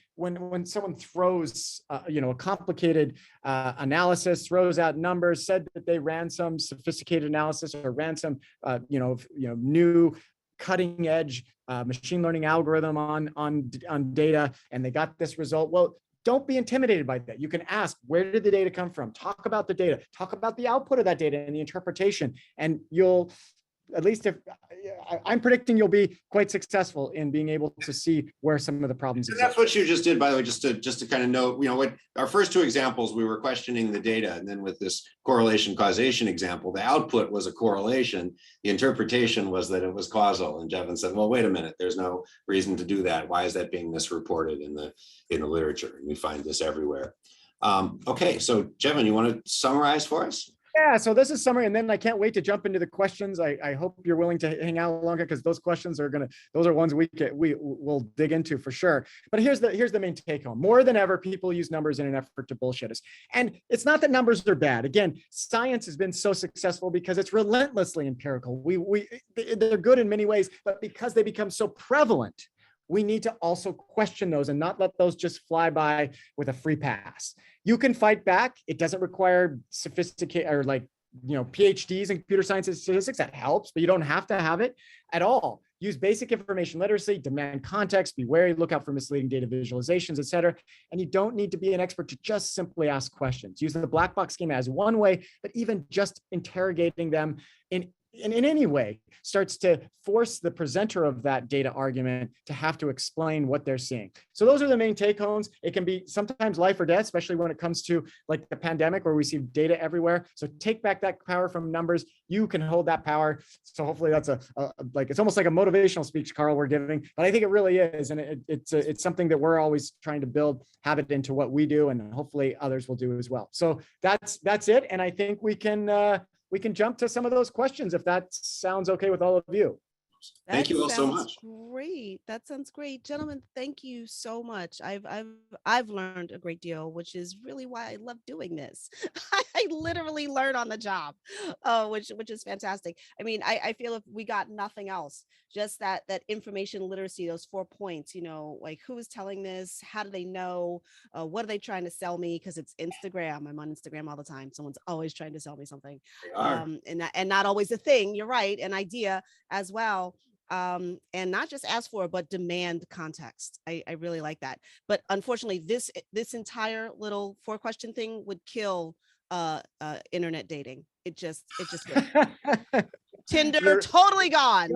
someone throws a complicated analysis, throws out numbers, said that they ran some sophisticated analysis or ran some new cutting edge machine learning algorithm on data, and they got this result. Well, don't be intimidated by that. You can ask, where did the data come from? Talk about the data, talk about the output of that data and the interpretation, and you'll, at least if I'm predicting, you'll be quite successful in being able to see where some of the problems exist. And that's what you just did, by the way, just to kind of know, what our first two examples, we were questioning the data. And then with this correlation causation example, the output was a correlation. The interpretation was that it was causal. And Jevin said, well, wait a minute, there's no reason to do that. Why is that being misreported in the literature? And we find this everywhere. Okay, so Jevin, you want to summarize for us? Yeah, so this is summary, and then I can't wait to jump into the questions. I hope you're willing to hang out longer, because those questions those are ones we will dig into for sure. But here's the main take home. More than ever, people use numbers in an effort to bullshit us. And it's not that numbers are bad. Again, science has been so successful because it's relentlessly empirical. They're good in many ways, but because they become so prevalent, we need to also question those and not let those just fly by with a free pass. You can fight back. It doesn't require sophisticated or PhDs in computer science and statistics. That helps, but you don't have to have it at all. Use basic information literacy, demand context, be wary, look out for misleading data visualizations, et cetera. And you don't need to be an expert to just simply ask questions. Use the black box schema as one way, but even just interrogating them in in any way starts to force the presenter of that data argument to have to explain what they're seeing. So those are the main take homes. It can be sometimes life or death, especially when it comes to like the pandemic where we see data everywhere. So take back that power from numbers. You can hold that power. So hopefully that's like, it's almost like a motivational speech, Carl, we're giving, but I think it really is. And it's something that we're always trying to build habit into what we do, and hopefully others will do as well. So that's it. And I think we can jump to some of those questions if that sounds okay with all of you. Thank you all so much. Great. That sounds great. Gentlemen, thank you so much. I've learned a great deal, which is really why I love doing this. I literally learn on the job, which is fantastic. I mean, I feel if we got nothing else, just that information literacy, those 4 points, like who is telling this? How do they know? What are they trying to sell me? Because it's Instagram. I'm on Instagram all the time. Someone's always trying to sell me something. They are. And not always a thing. You're right. An idea as well. And not just ask for, but demand context. I really like that. But unfortunately, this entire little 4-question thing would kill internet dating. It just would. Tinder totally gone.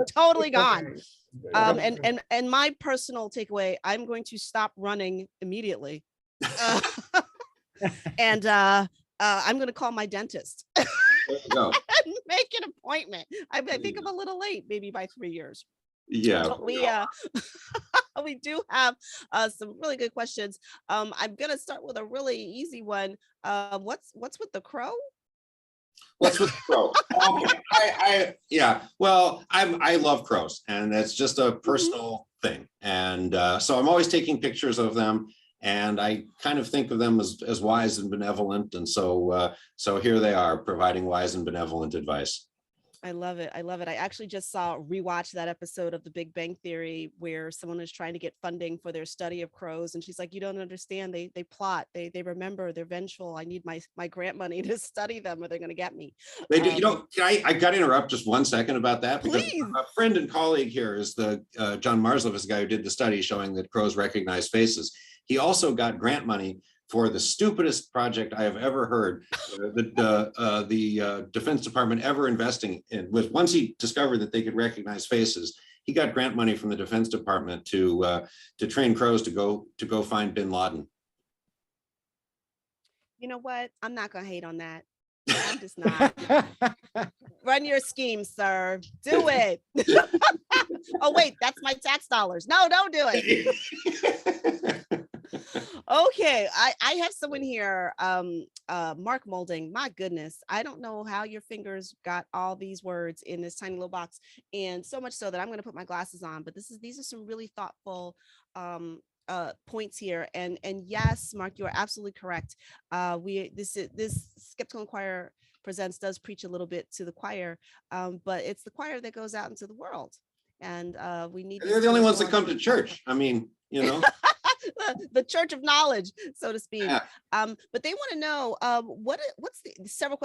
And my personal takeaway, I'm going to stop running immediately. And I'm going to call my dentist. There you go. And make an appointment. I think I'm a little late, maybe by 3 years. Yeah. But we do have some really good questions. I'm gonna start with a really easy one. What's with the crow? What's with the crow? Okay. I love crows, and that's just a personal thing. And so I'm always taking pictures of them. And I kind of think of them as wise and benevolent. And so here they are providing wise and benevolent advice. I love it. I actually just rewatched that episode of The Big Bang Theory where someone is trying to get funding for their study of crows. And she's like, you don't understand. They plot, they remember, they're vengeful. I need my grant money to study them or they're going to get me. They do. I got to interrupt just 1 second about that, because Please. a friend and colleague here is John Marslev, is the guy who did the study showing that crows recognize faces. He also got grant money for the stupidest project I have ever heard the Defense Department ever investing in. Was once he discovered that they could recognize faces, he got grant money from the Defense Department to train crows to go find Bin Laden. You know what? I'm not gonna hate on that. I'm just not. Run your scheme, sir. Do it. Oh wait, that's my tax dollars. No, don't do it. Okay, I have someone here, Mark Molding. My goodness, I don't know how your fingers got all these words in this tiny little box, and so much so that I'm going to put my glasses on. But these are some really thoughtful points here, and yes, Mark, you are absolutely correct. This Skeptical Inquirer Presents does preach a little bit to the choir, but it's the choir that goes out into the world, and we need. They're the only ones that come to church. I mean, the church of knowledge, so to speak. Yeah. But they want to know what's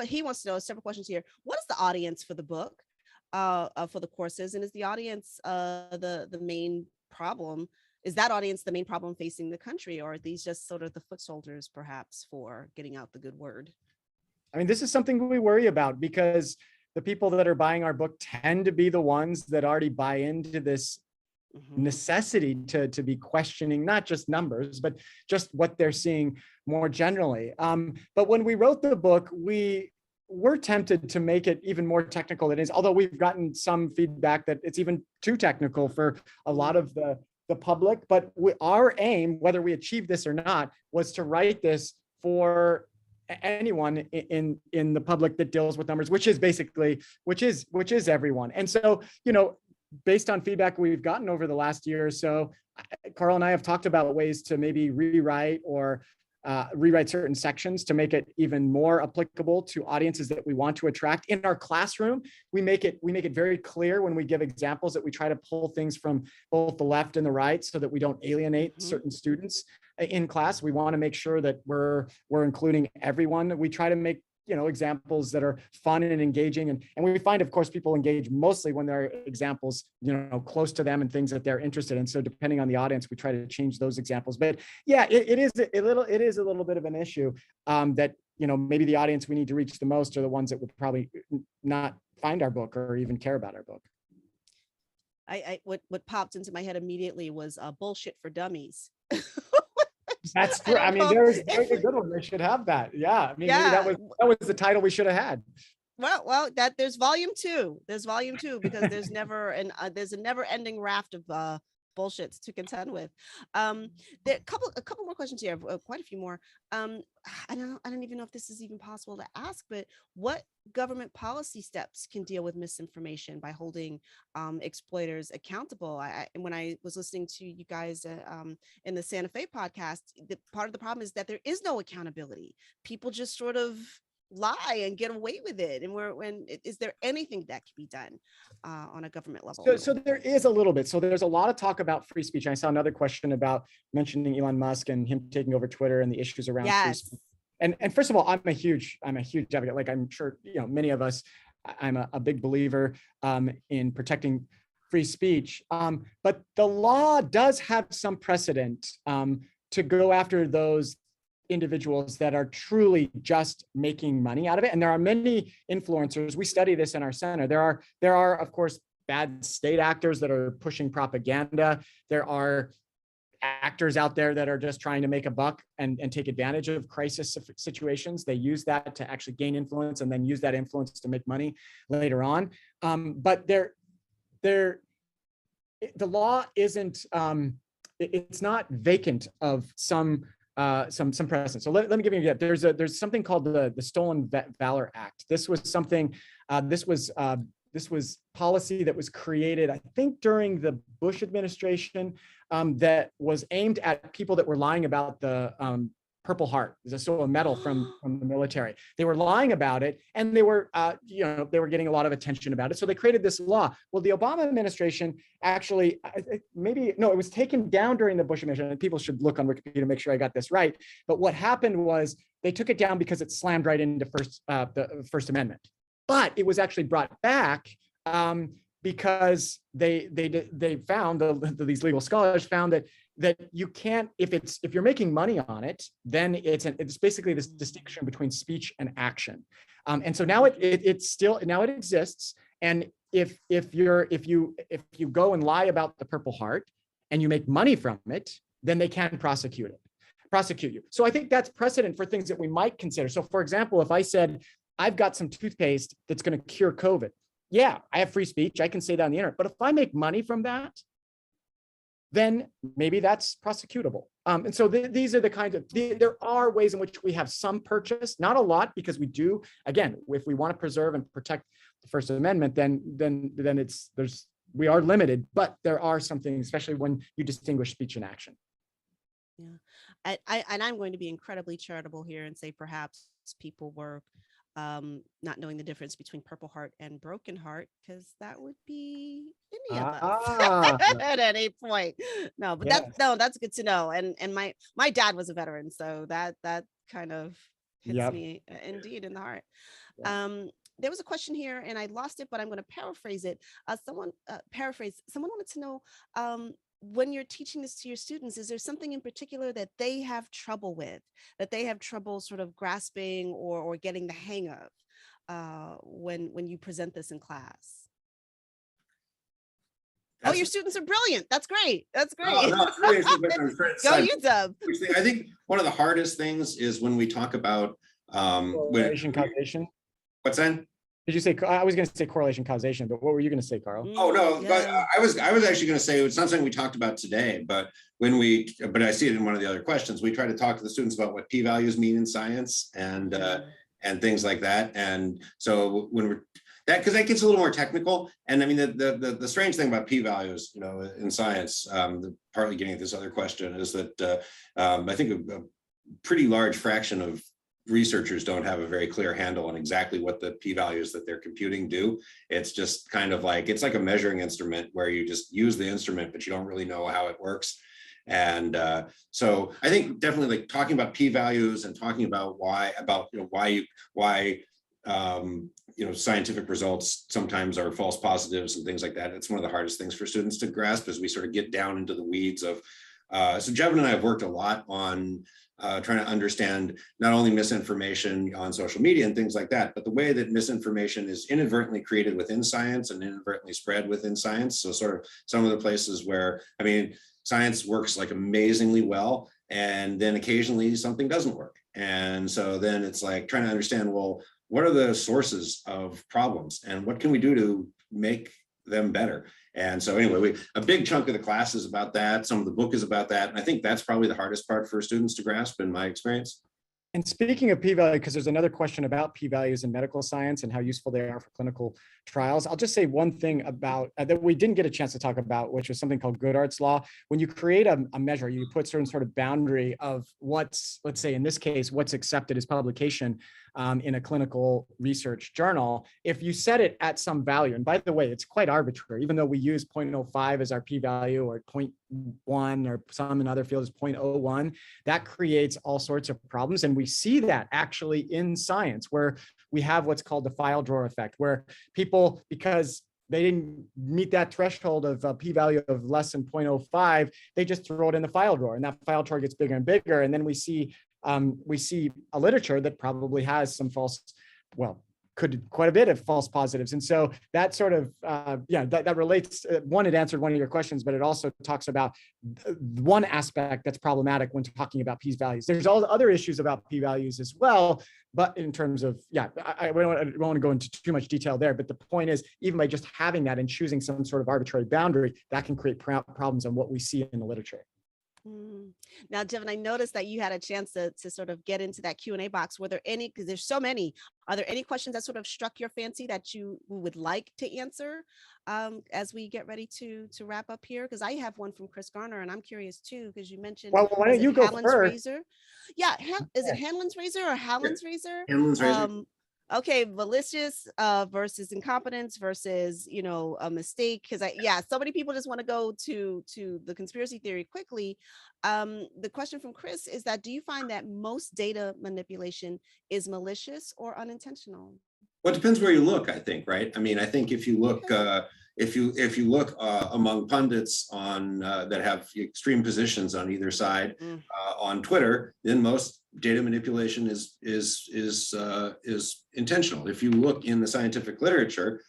he wants to know several questions here. What is the audience for the book, for the courses, and is the audience the main problem? Is that audience the main problem facing the country, or are these just sort of the foot soldiers, perhaps, for getting out the good word? I mean, this is something we worry about because the people that are buying our book tend to be the ones that already buy into this necessity to be questioning not just numbers, but just what they're seeing more generally. But when we wrote the book, we were tempted to make it even more technical than it is, although we've gotten some feedback that it's even too technical for a lot of the public. But our aim, whether we achieve this or not, was to write this for anyone in the public that deals with numbers, which is everyone. And so, based on feedback we've gotten over the last year or so, Carl and I have talked about ways to maybe rewrite certain sections to make it even more applicable to audiences that we want to attract. In our classroom, we make it very clear when we give examples that we try to pull things from both the left and the right so that we don't alienate certain students in class. We want to make sure that we're including everyone. We try to make examples that are fun and engaging. And we find, of course, people engage mostly when there are examples, close to them and things that they're interested in. So depending on the audience, we try to change those examples. But yeah, it is a little bit of an issue that maybe the audience we need to reach the most are the ones that would probably not find our book or even care about our book. What popped into my head immediately was bullshit for dummies. That's true. I mean, there's a good one. They should have that. Yeah. I mean, maybe that was the title we should have had. Well, that there's volume 2. There's volume 2 because there's there's a never ending raft of bullshits to contend with. There a couple more questions here, quite a few more. I don't even know if this is even possible to ask, but what government policy steps can deal with misinformation by holding exploiters accountable? When I was listening to you guys in the Santa Fe podcast, part of the problem is that there is no accountability. People just sort of lie and get away with it. And is there anything that can be done on a government level? So there is a little bit. So there's a lot of talk about free speech. I saw another question about mentioning Elon Musk and him taking over Twitter and the issues around free speech. And first of all, I'm a huge advocate. Like I'm sure many of us. I'm a big believer in protecting free speech. But the law does have some precedent to go after those individuals that are truly just making money out of it. And there are many influencers. We study this in our center. There are, of course, bad state actors that are pushing propaganda. There are actors out there that are just trying to make a buck and take advantage of crisis situations. They use that to actually gain influence and then use that influence to make money later on. But the law isn't, it's not vacant of some precedent. So let me give you an example. There's something called the Stolen Valor Act. This was something, this was policy that was created, I think, during the Bush administration, that was aimed at people that were lying about the Purple Heart. It's a medal from the military. They were lying about it, and they were getting a lot of attention about it. So they created this law. Well, the Obama administration actually, it was taken down during the Bush administration. And people should look on Wikipedia to make sure I got this right. But what happened was they took it down because it slammed right into the First Amendment. But it was actually brought back because they found these legal scholars found that you can't, if you're making money on it, then it's basically this distinction between speech and action. And so now it exists. And if you go and lie about the Purple Heart and you make money from it, then they can prosecute you. So I think that's precedent for things that we might consider. So for example, if I said, I've got some toothpaste that's going to cure COVID. Yeah, I have free speech. I can say that on the internet. But if I make money from that, then maybe that's prosecutable. And so these are the kinds of, there are ways in which we have some purchase, not a lot, because we do, again, if we want to preserve and protect the First Amendment, then we are limited, but there are some things, especially when you distinguish speech and action. Yeah, I'm going to be incredibly charitable here and say perhaps people were not knowing the difference between Purple Heart and Broken Heart, because that would be any of us at any point. No, but that's good to know. And my dad was a veteran, so that kind of hits me indeed in the heart. There was a question here and I lost it, but I'm going to paraphrase it. Someone wanted to know, when you're teaching this to your students, is there something in particular that they have trouble with, that they have trouble sort of grasping or getting the hang of when you present this in class? Your students are brilliant. That's great. That's great. Go you, Dub. I think one of the hardest things is when we talk about correlation, causation. What's that? Did you say, I was going to say correlation causation, but what were you going to say, Carl? Oh, no, yeah. I was actually going to say, it's not something we talked about today, but I see it in one of the other questions. We try to talk to the students about what p-values mean in science and things like that. And so when because that gets a little more technical. And I mean, the strange thing about p-values, in science, partly getting at this other question, is that I think a pretty large fraction of researchers don't have a very clear handle on exactly what the p-values that they're computing do. It's just kind of like, it's like a measuring instrument where you just use the instrument, but you don't really know how it works. And so I think definitely like talking about p-values and talking about why scientific results sometimes are false positives and things like that. It's one of the hardest things for students to grasp as we sort of get down into the weeds of So Jevin and I have worked a lot on trying to understand not only misinformation on social media and things like that, but the way that misinformation is inadvertently created within science and inadvertently spread within science. So sort of some of the places where, I mean, science works like amazingly well, and then occasionally something doesn't work. And so then it's like trying to understand, well, what are the sources of problems and what can we do to make them better? And so anyway, a big chunk of the class is about that. Some of the book is about that. And I think that's probably the hardest part for students to grasp in my experience. And speaking of p-value, because there's another question about p-values in medical science and how useful they are for clinical trials, I'll just say one thing about that we didn't get a chance to talk about, which was something called Goodhart's law. When you create a measure, you put certain sort of boundary of what's, let's say in this case, what's accepted as publication in a clinical research journal. If you set it at some value, and by the way, it's quite arbitrary, even though we use 0.05 as our p-value or 0.1 or some in other fields 0.01, that creates all sorts of problems. And we see that actually in science, where we have what's called the file drawer effect, where people, because they didn't meet that threshold of a p-value of less than 0.05, they just throw it in the file drawer, and that file drawer gets bigger and bigger. And then we see a literature that probably has some false, well, could quite a bit of false positives. And so that sort of, that relates, one, it answered one of your questions, but it also talks about one aspect that's problematic when talking about p-values. There's all the other issues about p-values as well, but in terms of, I don't want to go into too much detail there, but the point is, even by just having that and choosing some sort of arbitrary boundary, that can create problems on what we see in the literature. Now, Jevin, I noticed that you had a chance to sort of get into that Q&A box. Were there any, because there's so many, are there any questions that sort of struck your fancy that you would like to answer as we get ready to wrap up here? Because I have one from Chris Garner, and I'm curious too, because you mentioned, well, why don't you go Hanlon's first? razor? Yeah, is it Hanlon's razor or Hallen's razor? Hanlon's razor. Okay, malicious versus incompetence versus, a mistake. Because so many people just want to go to the conspiracy theory quickly. The question from Chris is that, do you find that most data manipulation is malicious or unintentional? Well, it depends where you look, I think, right? I mean, I think if you look, if you look among pundits on that have extreme positions on either side on Twitter, then most data manipulation is intentional. If you look in the scientific literature,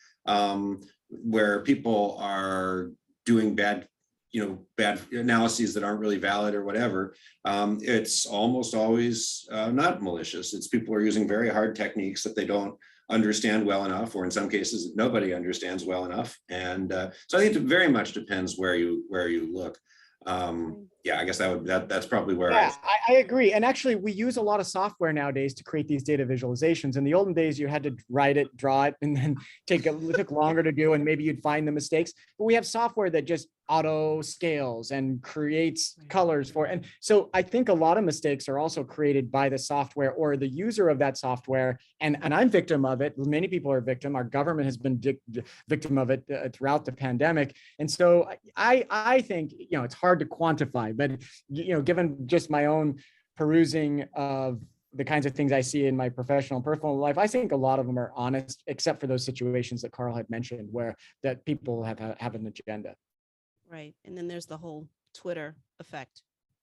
where people are doing bad analyses that aren't really valid or whatever, it's almost always not malicious. It's people are using very hard techniques that they don't understand well enough, or in some cases nobody understands well enough. And so I think it very much depends where you look. I guess that's probably where I agree. And actually, we use a lot of software nowadays to create these data visualizations. In the olden days, you had to write it, draw it, and then it took longer to do, and maybe you'd find the mistakes. But we have software that just auto scales and creates colors for it. And so I think a lot of mistakes are also created by the software or the user of that software. And I'm victim of it. Many people are victim. Our government has been victim of it throughout the pandemic. And so I think, it's hard to quantify, but, given just my own perusing of the kinds of things I see in my professional and personal life, I think a lot of them are honest, except for those situations that Carl had mentioned, where that people have an agenda. Right. And then there's the whole Twitter effect.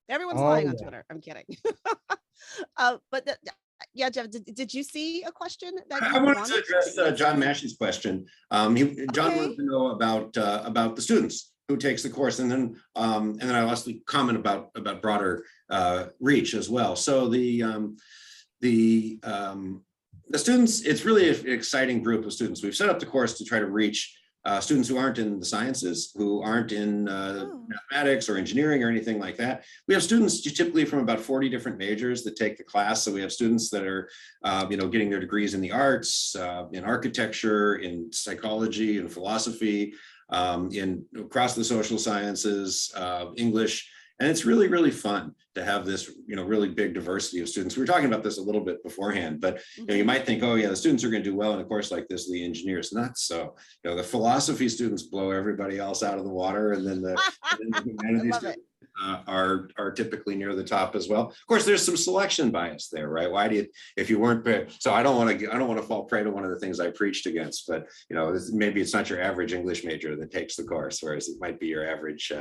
Everyone's lying on Twitter. I'm kidding. Jeff, did you see a question that I wanted to address John Mashey's question. John wanted to know about the students who takes the course, and then I'll also comment about broader reach as well. So the students, it's really an exciting group of students. We've set up the course to try to reach students who aren't in the sciences, who aren't in mathematics or engineering or anything like that. We have students typically from about 40 different majors that take the class. So we have students that are, getting their degrees in the arts, in architecture, in psychology, in philosophy, across the social sciences, English. And it's really, really fun to have this, really big diversity of students. We were talking about this a little bit beforehand, but you might think, oh yeah, the students are going to do well in a course like this, the engineers. Not so. The philosophy students blow everybody else out of the water, and then the humanities students. are typically near the top as well. Of course, there's some selection bias there, right? Why do you, if you weren't, so I don't want to fall prey to one of the things I preached against, but maybe it's not your average English major that takes the course, whereas it might be your average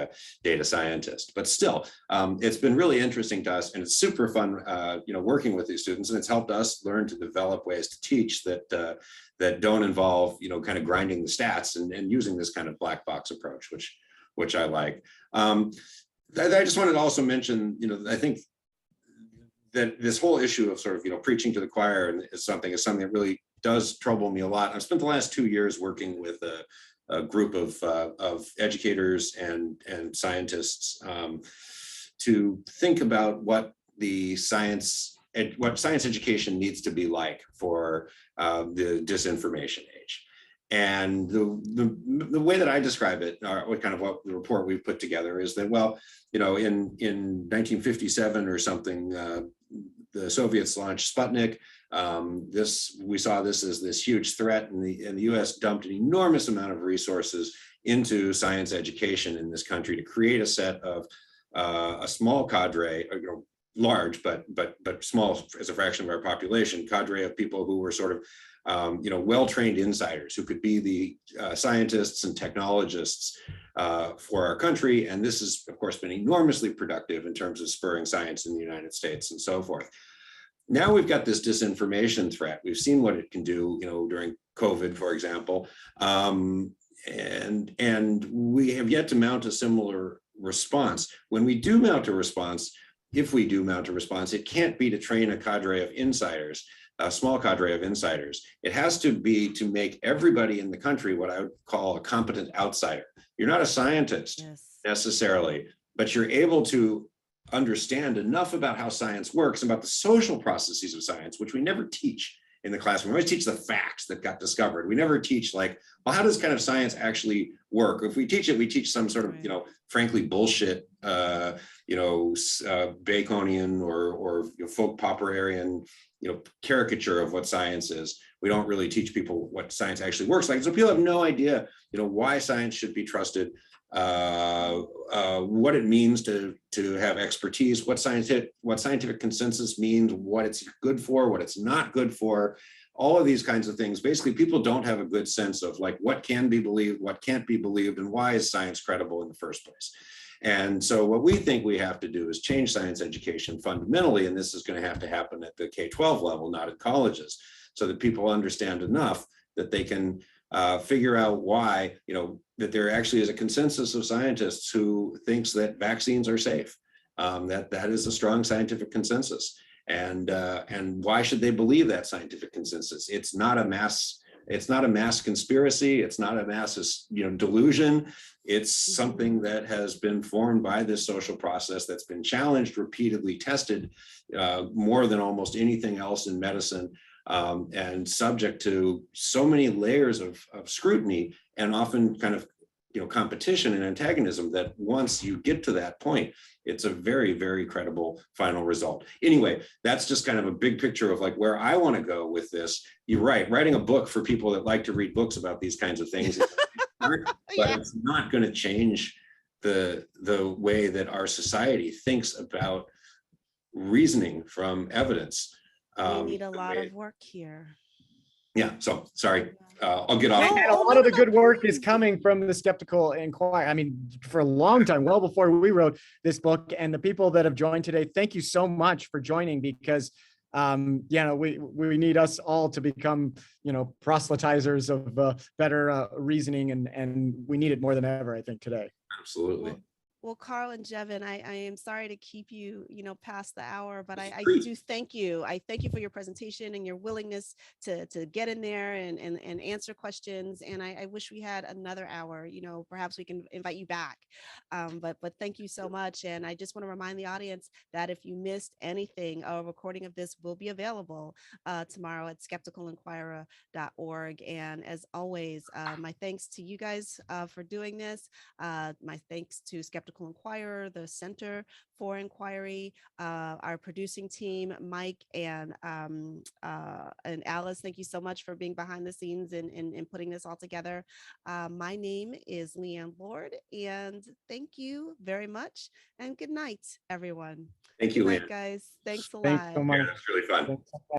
data scientist. But still, it's been really interesting to us, and it's super fun, working with these students, and it's helped us learn to develop ways to teach that that don't involve, kind of grinding the stats and using this kind of black box approach, which I like. I just wanted to also mention, I think that this whole issue of sort of, preaching to the choir is something that really does trouble me a lot. I've spent the last 2 years working with a group of educators and scientists to think about what science education needs to be like for the disinformation age. And the way that I describe it, or kind of what the report we've put together is that, well, in 1957 or something, the Soviets launched Sputnik. We saw this as this huge threat, and the U.S. dumped an enormous amount of resources into science education in this country to create a set of a small cadre, large but small as a fraction of our population, cadre of people who were sort of well-trained insiders who could be the scientists and technologists for our country. And this has, of course, been enormously productive in terms of spurring science in the United States and so forth. Now we've got this disinformation threat. We've seen what it can do, during COVID, for example, and we have yet to mount a similar response. When we do mount a response, if we do mount a response, it can't be to train a cadre of insiders, a small cadre of insiders. It has to be to make everybody in the country what I would call a competent outsider. You're not a scientist necessarily, but you're able to understand enough about how science works, about the social processes of science, which we never teach in the classroom. We always teach the facts that got discovered. We never teach like, well, how does kind of science actually work? If we teach it, we teach some sort of, frankly, bullshit, Baconian or folk Popperian, caricature of what science is. We don't really teach people what science actually works like. So people have no idea, why science should be trusted, what it means to have expertise, what scientific consensus means, what it's good for, what it's not good for, all of these kinds of things. Basically, people don't have a good sense of like what can be believed, what can't be believed, and why is science credible in the first place. And so what we think we have to do is change science education fundamentally, and this is going to have to happen at the K-12 level, not at colleges, so that people understand enough that they can figure out why, that there actually is a consensus of scientists who thinks that vaccines are safe. That is a strong scientific consensus. And why should they believe that scientific consensus? It's not a mass conspiracy. It's not a mass, delusion. It's something that has been formed by this social process that's been challenged, repeatedly tested, more than almost anything else in medicine, and subject to so many layers of scrutiny and often kind of, competition and antagonism that once you get to that point, it's a very, very credible final result. Anyway, that's just kind of a big picture of like where I want to go with this. You're right, writing a book for people that like to read books about these kinds of things, but it's not going to change the way that our society thinks about reasoning from evidence. We need a lot of work here. Yeah, so sorry, I'll get off. And a lot of the good work is coming from the Skeptical Inquirer. I mean, for a long time, well before we wrote this book, and the people that have joined today, thank you so much for joining, because we need us all to become, proselytizers of better reasoning, and we need it more than ever, I think, today. Absolutely. Well, Carl and Jevin, I am sorry to keep you, past the hour, but I do thank you. I thank you for your presentation and your willingness to get in there and answer questions. And I wish we had another hour, perhaps we can invite you back. But thank you so much. And I just want to remind the audience that if you missed anything, a recording of this will be available tomorrow at skepticalinquirer.org. And as always, my thanks to you guys for doing this. My thanks to Skeptical Political Inquirer, the Center for Inquiry, our producing team, Mike and Alice. Thank you so much for being behind the scenes and putting this all together. My name is Leanne Lord, and thank you very much. And good night, everyone. Thank you, Good night, Leanne. guys. Thanks a Thanks lot. so Yeah, much. that's really fun. Thanks.